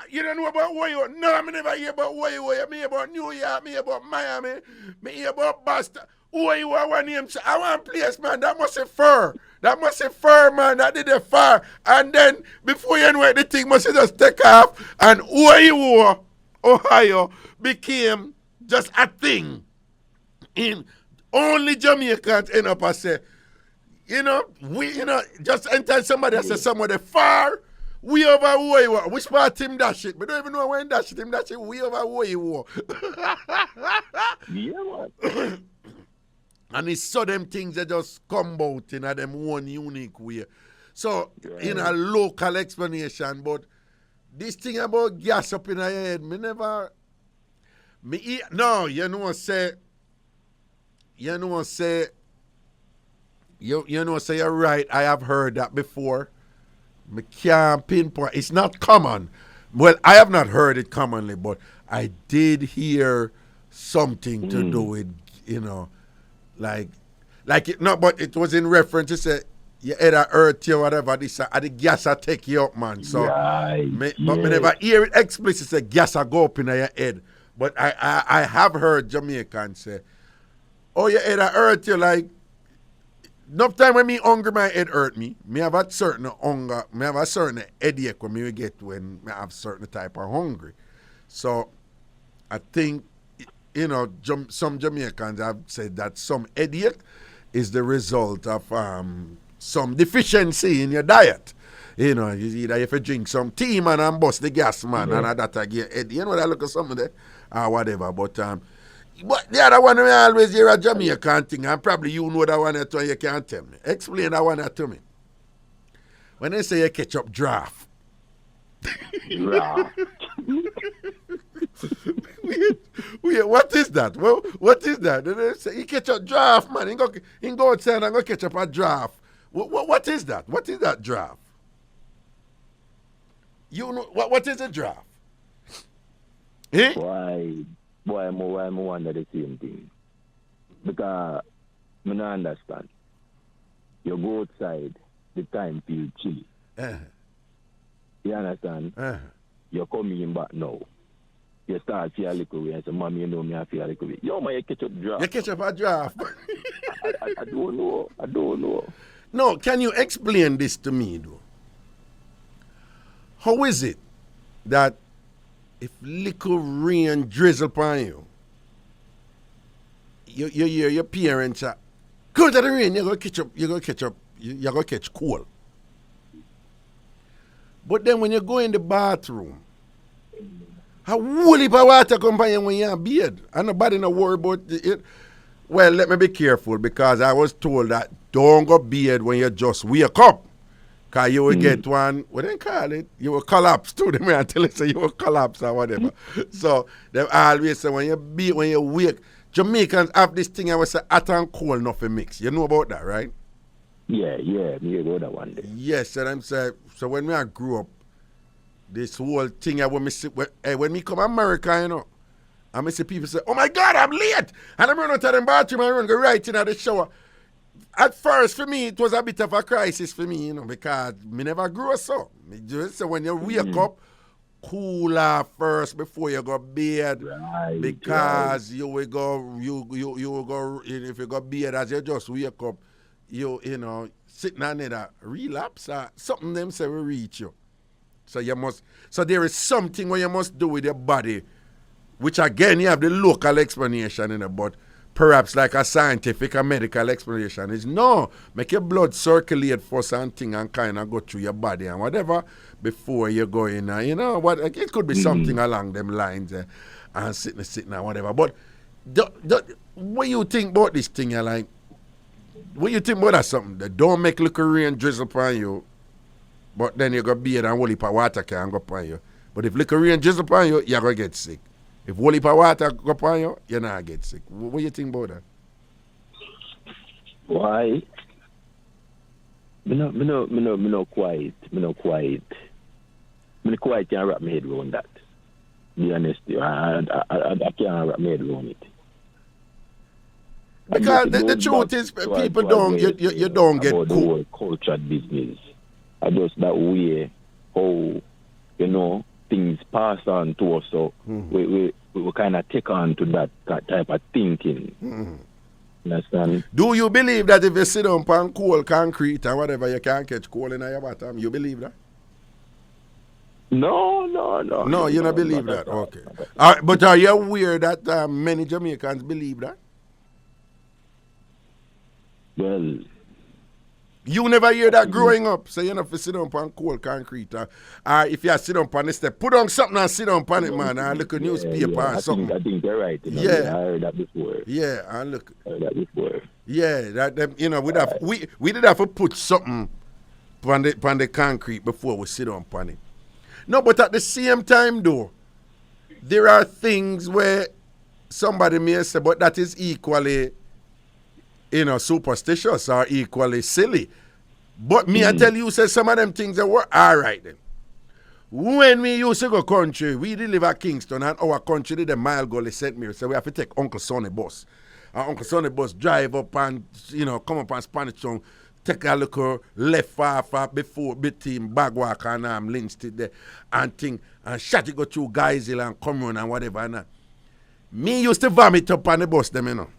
You don't know about who you were? No, I never hear about who you were. Me hear about New York, me hear about Miami, me hear about Boston. Who you were one name? I want place, man. That must be fur. That must be fur, man. That did the fur. And then, before you know it, the thing must just take off. And who you were, Ohio, became just a thing. In only Jamaicans end up and say, just enter somebody and say somebody far. We over who you were. Which part him that shit? We don't even know when that shit. Him that shit. We over who you were. Yeah, man. And it's so them things that just come out in a them one unique way. So, in a local explanation, but this thing about gas up in your head, you know you're right. I have heard that before. I can't pinpoint. It's not common. Well, I have not heard it commonly, but I did hear something to do with, but it was in reference to say you either hurt you or whatever. This the gas will take you up, man. So, but me never hear it explicit say gas will go up in your head. But I have heard Jamaicans say, oh, you either hurt you like. Enough time when me hungry, my head hurt me. Me have a certain hunger. Me have a certain headache when me get when me have certain type of hungry. So I think, some Jamaicans have said that some headache is the result of some deficiency in your diet. Either if you drink some tea, man, and bust the gas, man, and that I get headache. That look at something there or whatever. But the other one we always hear a Jamaican thing, and probably you know that one and you can't tell me. Explain that one to me. When they say you catch up draft. Draft. Wait, what is that? Well, what is that? They say he catch up draft, man. He go outside and go catch up a draft. What is that? What is that draft? You know what is a draft? Eh? Why am I wonder the same thing? Because I don't understand. You go outside, the time feel chilly. You understand? You come in back now. You start feel a little way and say, Mommy, you know me, I feel a little way. Yo, man, you catch up draft. You catch up a draft. I don't know. No, can you explain this to me, though? How is it that if little rain drizzle upon you hear your parents are, go to the rain, you're going to catch up you're going to catch cold. But then when you go in the bathroom, how whole heap of water come by you when you're in bed? And nobody no worry about it. Well, let me be careful because I was told that don't go bed when you just wake up. Because you will get one, what they call it? You will collapse too. They may tell you say you will collapse or whatever. So they always say when you wake, Jamaicans have this thing I would say hot and cold nothing mix. You know about that, right? Yeah, me hear about that one day. Yes, and I'm saying, so when I grew up, this whole thing when me come to America, you know, and I see people say, oh my God, I'm late. And I'm running to the bathroom and run go right into the shower. At first, for me, it was a bit of a crisis for me, you know, because me never grew up so. Me just say when you wake up, cool off first before you go bed. Right, because you will go, you will go, if you go bed as you just wake up, you know, sitting on it, relapse or something them say will reach you. So there is something what you must do with your body, which again you have the local explanation in it, but perhaps like a scientific or medical explanation is no, make your blood circulate first and thing and kind of go through your body and whatever before you go in, you know, what it could be something along them lines and sitting and whatever. But what you think about this thing, like, what you think about that something that don't make little rain drizzle upon you, but then you go beard and whole heap of water can go upon you. But if little rain drizzle upon you, you're going to get sick. If whole heap of water go upon you, you're not going to get sick. What do you think about that? Why? Me no quiet. Me no quiet can't wrap my head around that. Be honest, I can't wrap my head around it. Because the truth is, people don't you don't get about the whole cultured business. I just that way how you know things pass on to us, so we kind of take on to that type of thinking. Understand? Do you believe that if you sit on cold concrete and whatever, you can't catch cold in your bottom? You believe that? No. No, you don't believe that? Okay. But are you aware that many Jamaicans believe that? Well, you never hear that growing up. So you know if you sit down on cold concrete or if you sit down on the step, put on something and sit down on it, man, and look at newspaper or something. I think you're right. You know, yeah. I heard that before. Yeah, and look. I heard that before. Yeah, that you know, we did have to put something on the concrete before we sit on it. No, but at the same time though, there are things where somebody may say, but that is equally, you know, superstitious or equally silly. But me, I tell you, say some of them things that were all right then. When we used to go country, we did live at Kingston and our country did a mile goal, they sent me, so we have to take Uncle Sonny bus. And Uncle Sonny bus drive up and, you know, come up on Spanish Town, take a look left far before between Bagwalk and Lynch there and thing, and shot it go through Guys Hill and come run and whatever. And me used to vomit up on the bus them, you know.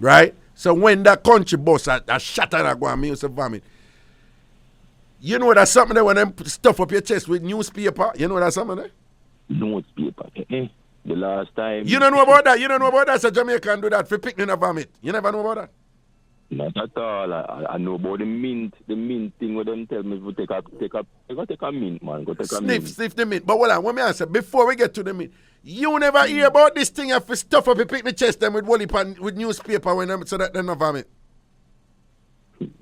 Right? So when that country bus a shot and I go and me used to vomit. You know that's something there when them stuff up your chest with newspaper? You know that's something there? Newspaper. The last time. You don't know about that? You don't know about that? So Jamaican do that for picking a vomit. You never know about that? Not at all. I know about the mint thing where them tell me to take a mint, man. Go take a mint. Sniff the mint. But hold on, let me answer. Before we get to the mint, you never hear about this thing of stuff up you pick the chest them with wally pan with newspaper when them so that they not vomit.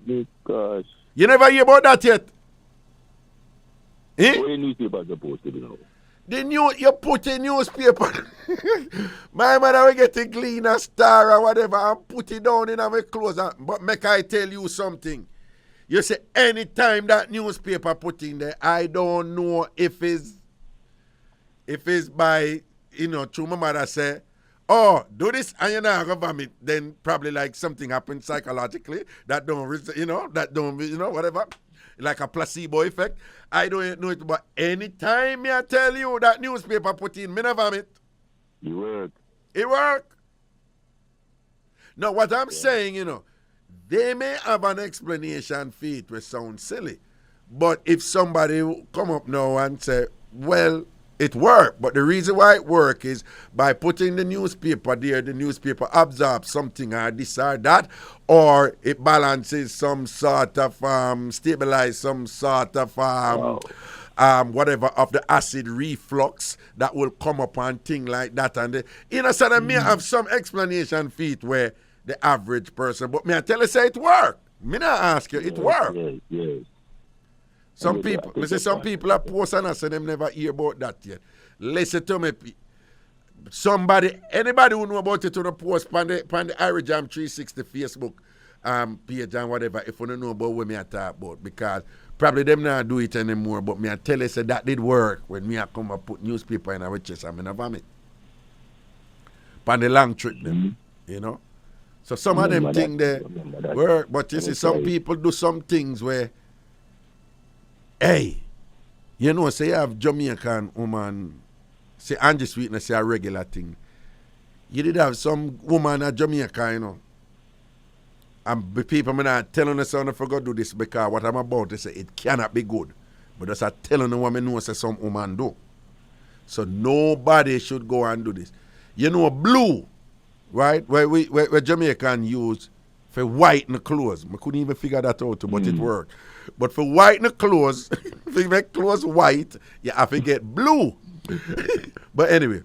Because you never hear about that yet? Eh? What newspaper supposed to be now? You put a newspaper. My mother will get a clean a star or whatever and put it down in my clothes. But make I tell you something. You say anytime that newspaper put in there, I don't know if it's by, you know, through my mother say, oh, do this and you're not going to vomit. Then probably like something happened psychologically that don't, you know, whatever. Like a placebo effect. I don't know it, but anytime I tell you that newspaper put in, me never vomit. It work. Now, what I'm saying, you know, they may have an explanation for it which sounds silly. But if somebody come up now and say, well, It worked, but the reason why it worked is by putting the newspaper there, the newspaper absorbs something or this or that, or it balances some sort of, stabilize some sort of, whatever of the acid reflux that will come up and thing like that. And so I may have some explanation for it where the average person, but me I tell you say it worked. Me not ask you, it worked. Yes. Some people, me say some people are post and I say them never hear about that yet. Listen to me. Anybody who know about it on the post on the IrieJam 360 Facebook page and whatever, if you don't know about what me I talk about, because probably them not do it anymore, but me I tell you say that did work when me I come and put newspaper in our chest and I vomit. On the long trip them, you know. So some of them things they work, but you see some people do some things where, hey, you know, say you have Jamaican woman, say Angie Sweetness, say a regular thing. You did have some woman at Jamaica, you know. And the people me not telling us I forgot do this because what I'm about to say, it cannot be good. But just I telling the woman know say some woman do. So nobody should go and do this. You know, blue, right? Where Jamaican use for whiten the clothes. I couldn't even figure that out, but it worked. But for whiten the clothes, if you make clothes white, you have to get blue. But anyway,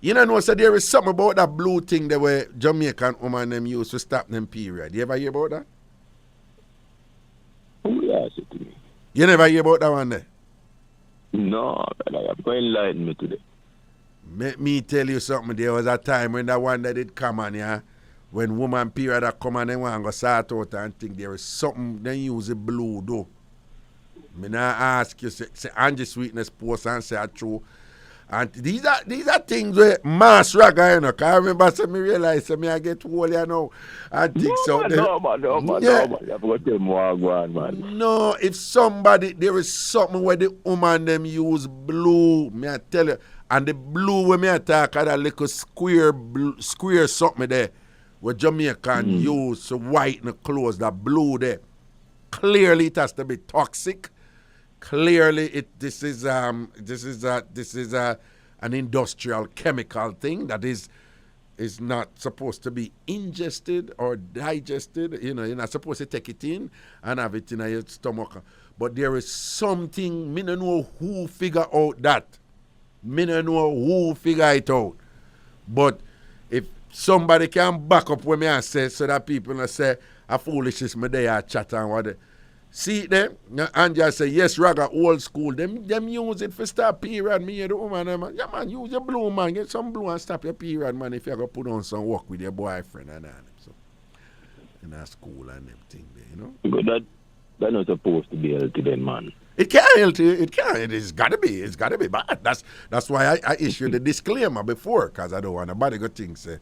you know, so there is something about that blue thing that where Jamaican woman them use to stop them period. You ever hear about that? Yes, it to me. You never hear about that one there? No, brother, you're going to enlighten me today. Let me tell you something. There was a time when that one that did come on, yeah, when woman period that come on, they want to go sort out and think there is something they use the blue though. Me now ask you, say Angie Sweetness post and say true. And these are things where mass ragga, you know, because I remember say me realize say me I get old, you know, and think so. No, man. You have to tell more go on, man. No, if somebody, there is something where the woman them use blue, me I tell you, and the blue when me I talk of that little square something there, where Jamaican use to whiten the clothes, that blue there. Clearly it has to be toxic. Clearly this is an industrial chemical thing that is not supposed to be ingested or digested. You know, you're not supposed to take it in and have it in your stomach. But there is something, me don't know who figure out that. Me don't know who figure it out. But if somebody can back up what me I say so that people don't say a foolishness me they are chat and what they see them, and just say, yes, Raga, old school. Them use it for stop period. Me, the woman, man. Yeah, man, use your blue, man. Get some blue and stop your period, man, if you're going to put on some work with your boyfriend and all them. So, in that school and them thing there, you know? But that's not supposed to be healthy then, man. It can't healthy. It can't. It's got to be. It's got to be bad. That's why I issued the disclaimer before, because I don't want nobody to think, say,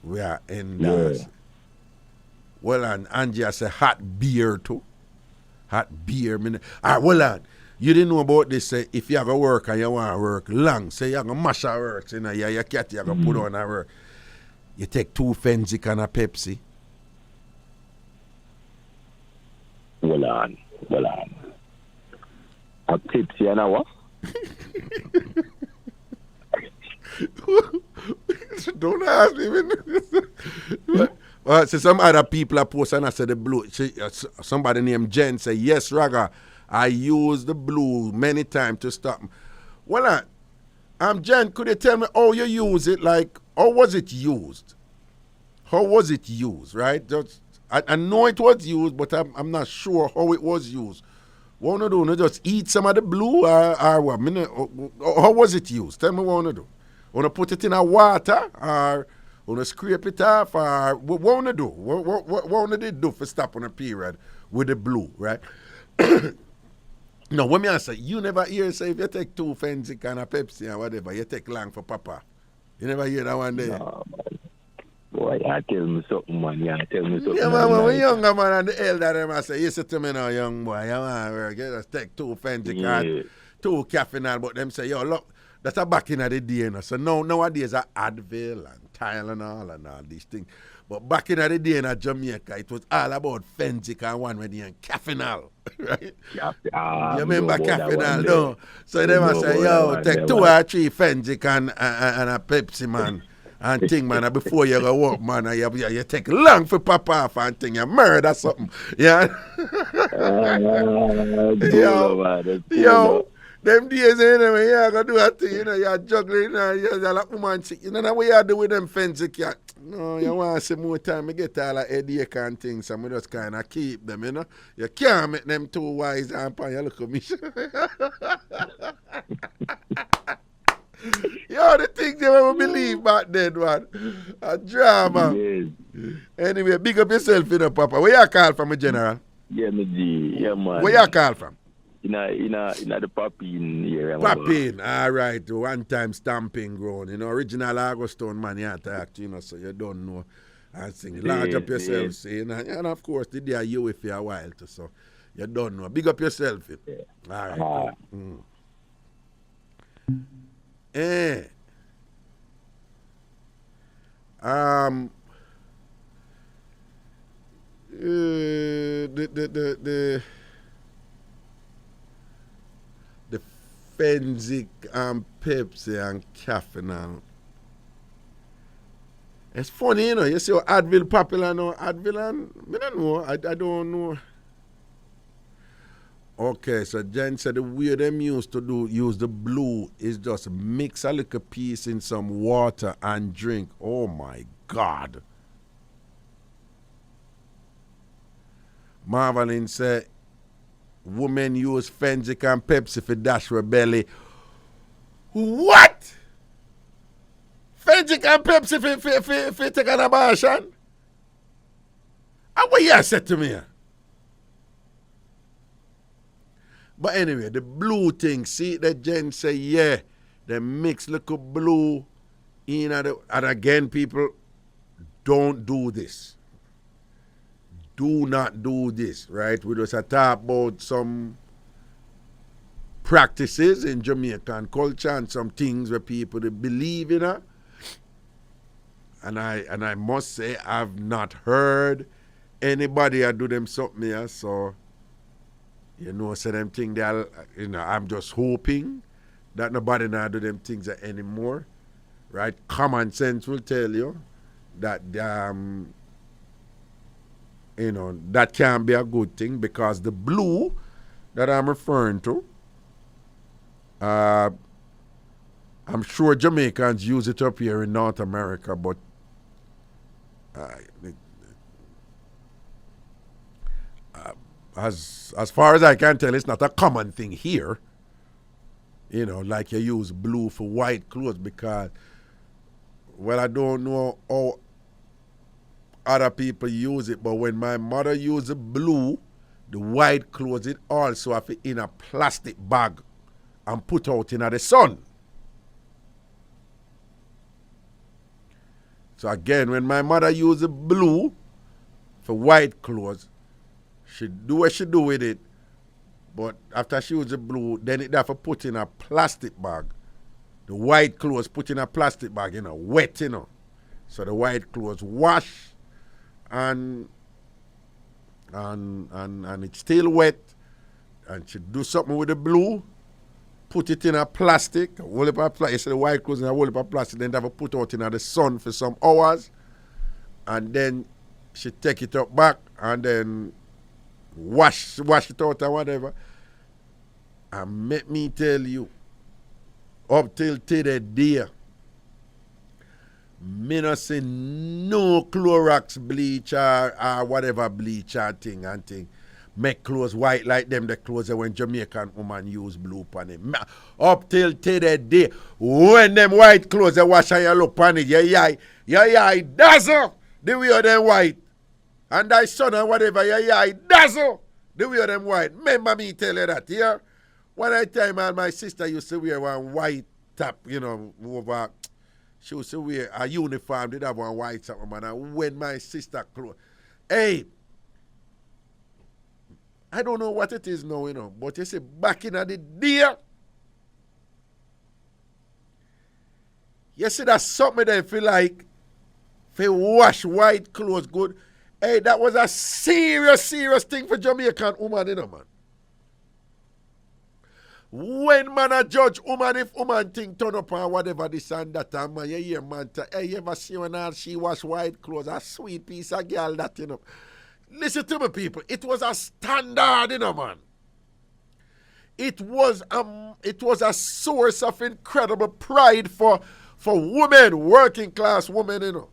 we are in that. Well, and Angie has a hot beer, too. Hot beer. Well, on. You didn't know about this. If you have to work and you want to work long, say you have to mash your work, you know, your cat, you have to put on a work. You take 2 Fenzik and a Pepsi. Well on. A Pepsi and a what? Don't ask me. So some other people are posting and I said the blue. Somebody named Jen say, yes, Raga, I use the blue many times to stop. Well, Jen, could you tell me how you use it? Like, how was it used? How was it used, right? I know it was used, but I'm not sure how it was used. What want to do? Just eat some of the blue or what? How was it used? Tell me what you want to do. Want to put it in a water or want to scrape it off or what want to do? What want to do for stopping a period with the blue, right? No, when me answer, you never hear say if you take 2 Fenzik and a Pepsi or whatever, you take long for Papa. You never hear that one there? No, man. Boy, you tell me something, man. You tell me something. Yeah, man, when younger man and the elder them I say, you say to me now, young boy, you want to work, you just take 2 Fenzik and 2 caffeine, but them say, yo, look, That's a back in the day, you know. So nowadays are Advil and Tylenol and all these things. But back in the day in Jamaica, it was all about Fenzik and one with the Cafenol, right? You remember Cafenol, no? So they must say, yo, take 2 or 3 Fenzik and a Pepsi, man. And thing, man, and before you go walk, man, you take long for pop off and thing, you murder something. Yeah. Yo, them days anyway, you gotta do a thing, you know, you're juggling, you're like woman sick. You know what you do with them fancy cat? No, you want to see more time, you get all the headache and things, so we just kind of keep them, you know. You can't make them too wise and pan, you look at me. Yo, the things you ever believe back then, man. A drama. Yes. Anyway, big up yourself, you know, Papa. Where you call from, General? Yeah, me G. Yeah, man. Where you call from? In the Papine area. Papine, all right. One time stamping ground. You know, original Augustone man, you have to act, you know, so you don't know. And sing. Large up yourself, see, you know. And of course, the day you with for a while, too, so you don't know. Big up yourself. Yeah. All right. The Fenzik and Pepsi and Cafenol. It's funny, you know. You see how Advil popular now. Advil and I don't know. I don't know. Okay, so Jen said the way them used to use the blue is just mix a little piece in some water and drink. Oh my God. Marvelin said women use Fenzik and Pepsi for dash with belly. What? Fenzik and Pepsi for take an abortion? And what you said to me? But anyway, the blue thing, see that Jen say, yeah, they mix little blue in and again, people, don't do this. Do not do this, right? We just talk about some practices in Jamaican culture and some things where people believe in it. And I must say, I've not heard anybody do them something here, so you know, so them things that, you know, I'm just hoping that nobody now do them things anymore, right? Common sense will tell you that, you know, that can be a good thing because the blue that I'm referring to, I'm sure Jamaicans use it up here in North America, but as far as I can tell, it's not a common thing here. You know, like you use blue for white clothes because, well, I don't know how other people use it, but when my mother used the blue, the white clothes, it also have it in a plastic bag and put out in the sun. So again, when my mother used the blue for white clothes, she do what she do with it, but after she used the blue, then it have to put in a plastic bag. The white clothes put in a plastic bag, you know, wet, you know. So the white clothes wash and it's still wet, and she do something with the blue, put it in a plastic, roll up a plastic, so the white clothes in a roll up a plastic, then they have to put out in the sun for some hours, and then she take it up back and then wash it out or whatever. And let me tell you, up till today, me not see no Clorox bleach or whatever bleach or thing and thing make clothes white like them the clothes when Jamaican woman use blue pan it. Up till today, when them white clothes they wash and you look pan it, yeah, dazzle the way them white. And thy son and whatever, yeah, dazzle the way them white. Remember me tell you that, yeah? One time my sister used to wear one white top, you know, over. She used to wear a uniform, did have one white top, man. And when my sister clothes, hey, I don't know what it is now, you know, but you see, back in the day, You see that something they feel like if you wash white clothes good. Hey, that was a serious thing for Jamaican woman, you know, man. When man a judge woman, if woman think turn up and whatever this and that, and man, you hear man, hey, you ever see when she wash white clothes, a sweet piece of girl that, you know. Listen to me, people. It was a standard, you know, man. It was a source of incredible pride for women, working class women, you know.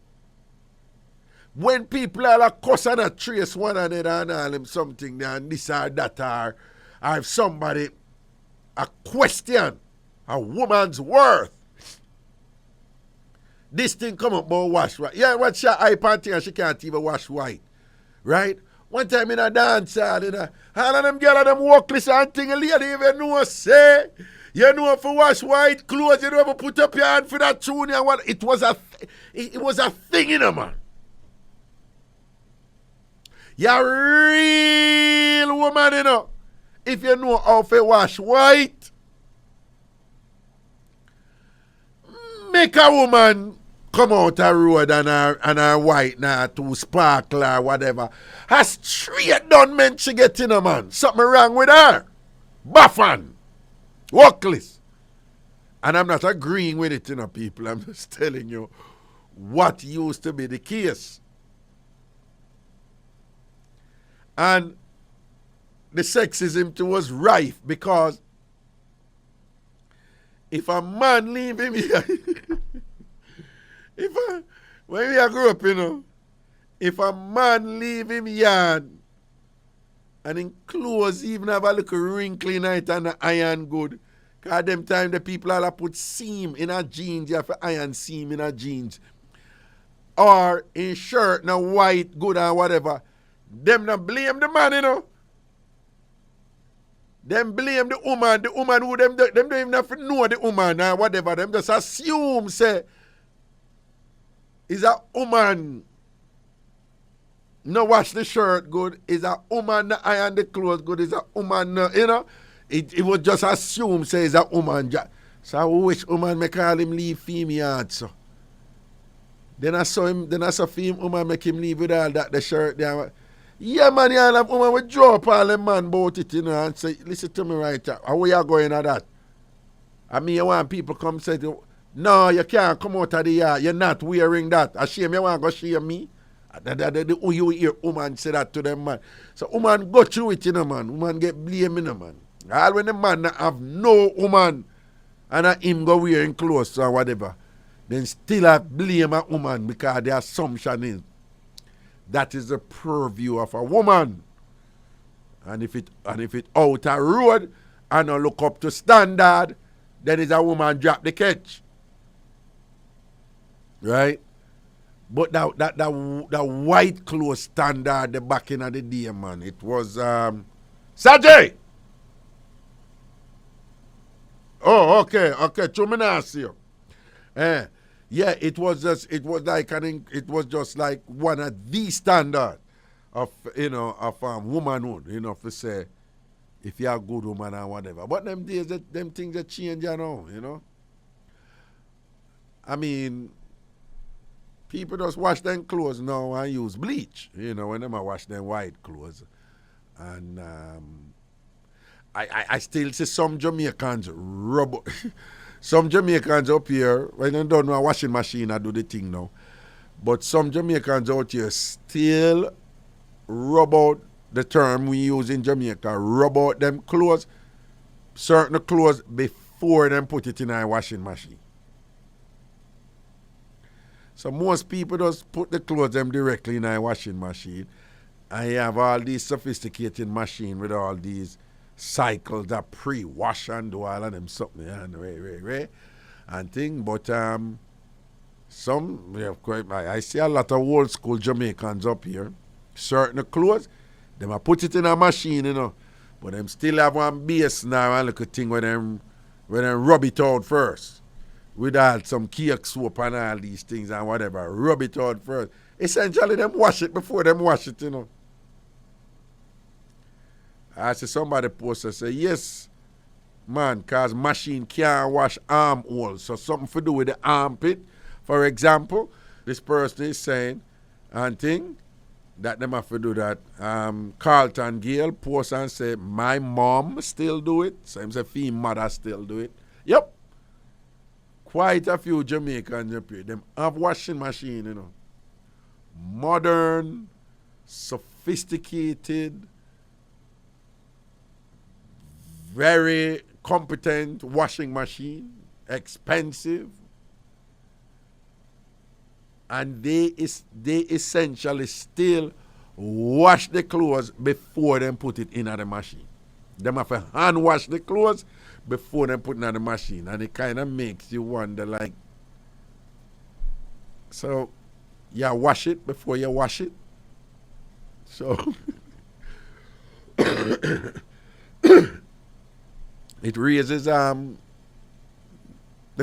When people are like cuss and a trace one another and all them something and this or that or if somebody a question a woman's worth. This thing come up about wash white. Yeah, what's your eye panty and she can't even wash white. Right? One time in a dance hall, you know, all of them girls them walkless and thing, a lady even know say, you know if you wash white clothes, you don't ever put up your hand for that tune and what. It was a thing, you know, man. You're a real woman, you know. If you know how to wash white, make a woman come out a road and her white now to sparkle or whatever. Her straight done meant she get in a man. Something wrong with her. Baffan. Workless. And I'm not agreeing with it, you know, people. I'm just telling you what used to be the case. And the sexism too was rife because if a man leave him here, when we grew up, you know, if a man leave him yard and in clothes even have a little wrinkle in it and the iron good, because them time the people all put seam in a jeans, you have to iron seam in a jeans. Or in shirt, now white, good or whatever. Them not blame the man, you know. Them blame the woman who them don't even have to know the woman or whatever. Them just assume, say, is a woman no wash the shirt good, is a woman no iron the clothes good, is a woman no, you know. It was just assume, say, is a woman. So I wish woman make all him leave female, so. Then I saw him woman make him leave with all that, the shirt there. Yeah, man, you have woman will draw up all the man about it, you know, and say, listen to me right here. How are you going at that? I mean, you want people come say, no, you can't come out of the yard. You're not wearing that. I shame you want to go shame me. You hear woman say that to them, man. So woman go through it, you know, man. Woman get blamed, you know, man. All when the man have no woman and him go wearing clothes or whatever, then still have blame a woman because the assumption is that is the purview of a woman. And if it out a road and not look up to standard, then it's a woman drop the catch. Right? But that white clothes standard the back in the day, man. It was Sajay. Oh, okay. 2 minutes here. Yeah, it was just like one of the standard of, you know, of womanhood, you know, for say if you're a good woman or whatever. But them days, them things that change, you know, I mean, people just wash them clothes now and use bleach, you know, when them wash them white clothes. And I still see some Jamaicans rub. Some Jamaicans up here, when they don't know a washing machine, I do the thing now. But some Jamaicans out here still rub out the term we use in Jamaica, rub out them clothes, certain clothes before them put it in a washing machine. So most people just put the clothes them directly in a washing machine. And you have all these sophisticated machine with all these cycles that pre-wash and do all of them something and thing. But I see a lot of old school Jamaicans up here. Certain clothes, them a put it in a machine, you know. But them still have one base now and look a thing where them rub it out first. With all some cake soap and all these things and whatever. Rub it out first. Essentially them wash it before them wash it, you know. I see somebody post and say, yes, man, cause machine can't wash armholes. So something to do with the armpit. For example, this person is saying, and thing, that them have to do that. Carlton Gale post and say, my mom still do it. So him say, female mother still do it. Yep. Quite a few Jamaicans up here, them have washing machine, you know. Modern, sophisticated, very competent washing machine, expensive. And they essentially still wash the clothes before they put it in the machine. They have to hand wash the clothes before they put it in the machine. And it kind of makes you wonder, like, so you wash it before you wash it? So it raises the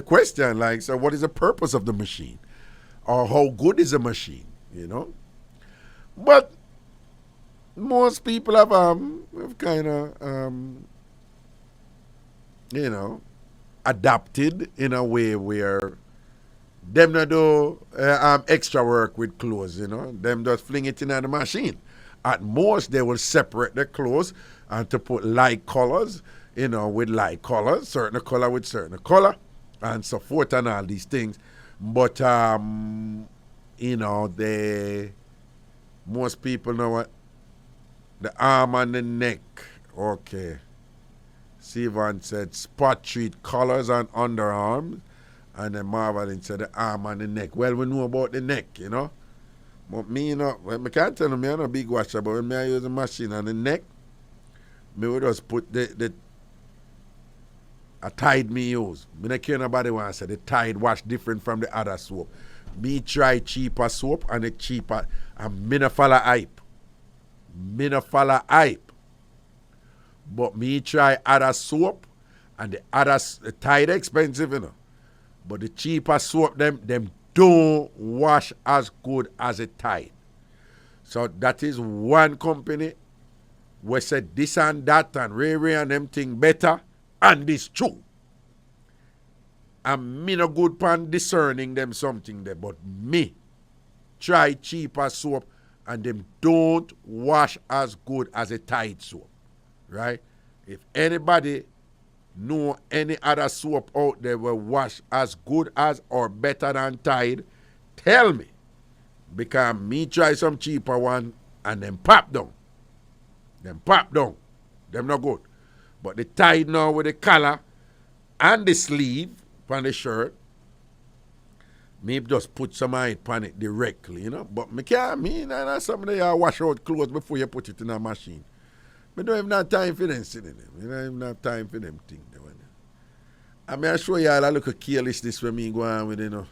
question, like, so what is the purpose of the machine? Or how good is a machine, you know? But most people have kind of, you know, adapted in a way where them not do extra work with clothes, you know? Them just fling it in the machine. At most, they will separate the clothes and to put light colors, you know, with light colors, certain color with certain color, and so forth and all these things. But, you know, most people know what? The arm and the neck. Okay. Sivan said spot treat collars and underarms. And then Marvelin said the arm and the neck. Well, we know about the neck, you know. But me, you know, I can't tell them I'm not a big washer, but when I use a machine on the neck, me would just put a Tide me use. Me not care nobody want to say the Tide wash different from the other soap. Me try cheaper soap and the cheaper, and me no follow hype. Me no follow hype. But me try other soap and the Tide expensive, you know. But the cheaper soap, them don't wash as good as a Tide. So that is one company where said this and that and Ray and them thing better. And this true. And me no good pan discerning them something there, but me try cheaper soap and them don't wash as good as a Tide soap. Right? If anybody know any other soap out there will wash as good as or better than Tide, tell me. Because me try some cheaper one and them pop down. Them not good. But the Tide now with the collar and the sleeve on the shirt, me just put some of it on it directly, you know. But me can't, that's something that you wash out clothes before you put it in a machine. Me don't have time for them sitting there. Me don't have time for them things. I mean, I show you all a look of carelessness when me go on with, you know.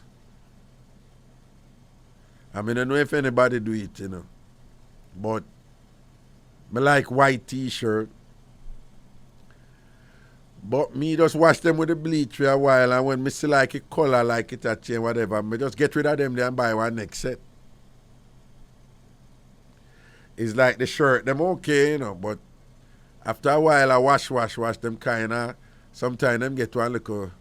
I mean, I don't know if anybody do it, you know. But me like white t-shirt. But me just wash them with the bleach for a while, and when me see like a color, like it a change, whatever, me just get rid of them there and buy one next set. It's like the shirt, them okay, you know, but after a while I wash them kinda, sometimes them get one little,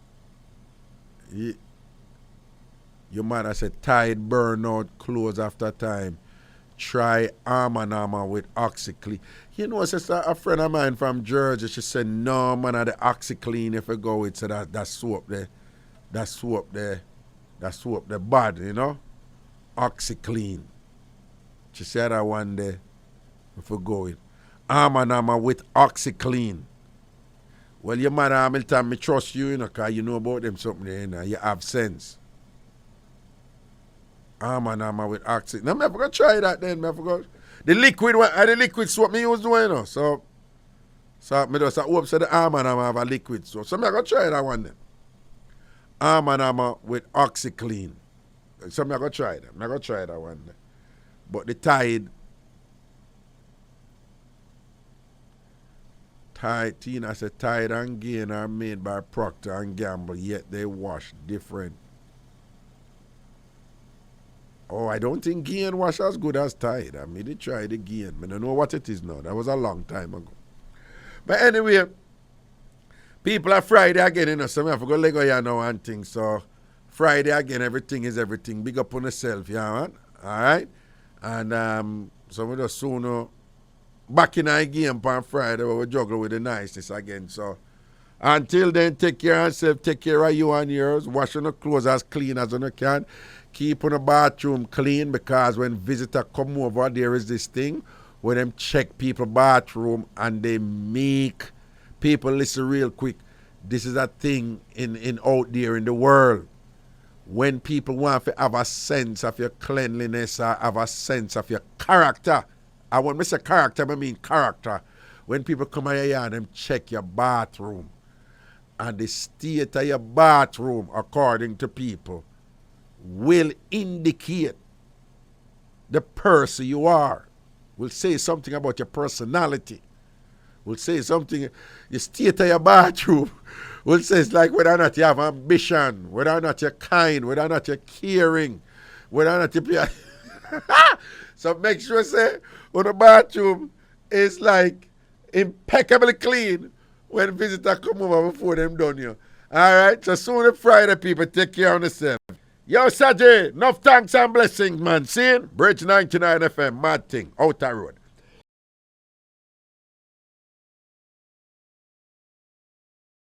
your mother said Tide burn out clothes after time. Try Arm & Hammer with OxyClean. You know, sister, a friend of mine from Georgia, she said, no, man, the OxyClean, if I go with, so that soap there, that soap there bad, you know? OxyClean. She said that one day, if I go with. Arm & Hammer with OxyClean. Well, your mother, Hamilton, me trust you, you know, because you know about them something there, you know, you have sense. Arm & Hammer with Oxy. Now, I forgot to try that then. I forgot. The liquid soap me use doing, you know. So me just hope so the Arm & Hammer have a liquid soap. So I got to try that one then. Arm & Hammer with OxyClean. So I got to try that. I got to try that one then. But the Tide, Tina said Tide and Gain are made by Procter & Gamble, yet they wash different. Oh, I don't think Gain wash as good as Tide. I mean, they tried the Gain. I don't know what it is now. That was a long time ago. But anyway, People are Friday again, you know, so I have to go Lego here now and things. So Friday again, everything is everything. Big up on yourself, yeah, man. Alright? And so we just soon back in our game on Friday where we juggle with the niceness again. So until then, take care of yourself, take care of you and yours, washing the clothes as clean as you can. Keep on the bathroom clean because when visitors come over, there is this thing where them check people's bathroom and they make people listen real quick. This is a thing in out there in the world. When people want to have a sense of your cleanliness or have a sense of your character. And when I say character, I mean character. When people come here and them check your bathroom and the state of your bathroom, according to people, will indicate the person you are. Will say something about your personality. Will say something, the state of your bathroom. Will say it's like whether or not you have ambition, whether or not you're kind, whether or not you're caring, whether or not you So make sure say when the bathroom is like impeccably clean when visitors come over before them done you. Alright, so soon as Friday people take care of themselves. Yo, Sajay, enough thanks and blessings, man. See? Bridge 99 FM, mad thing, outer road.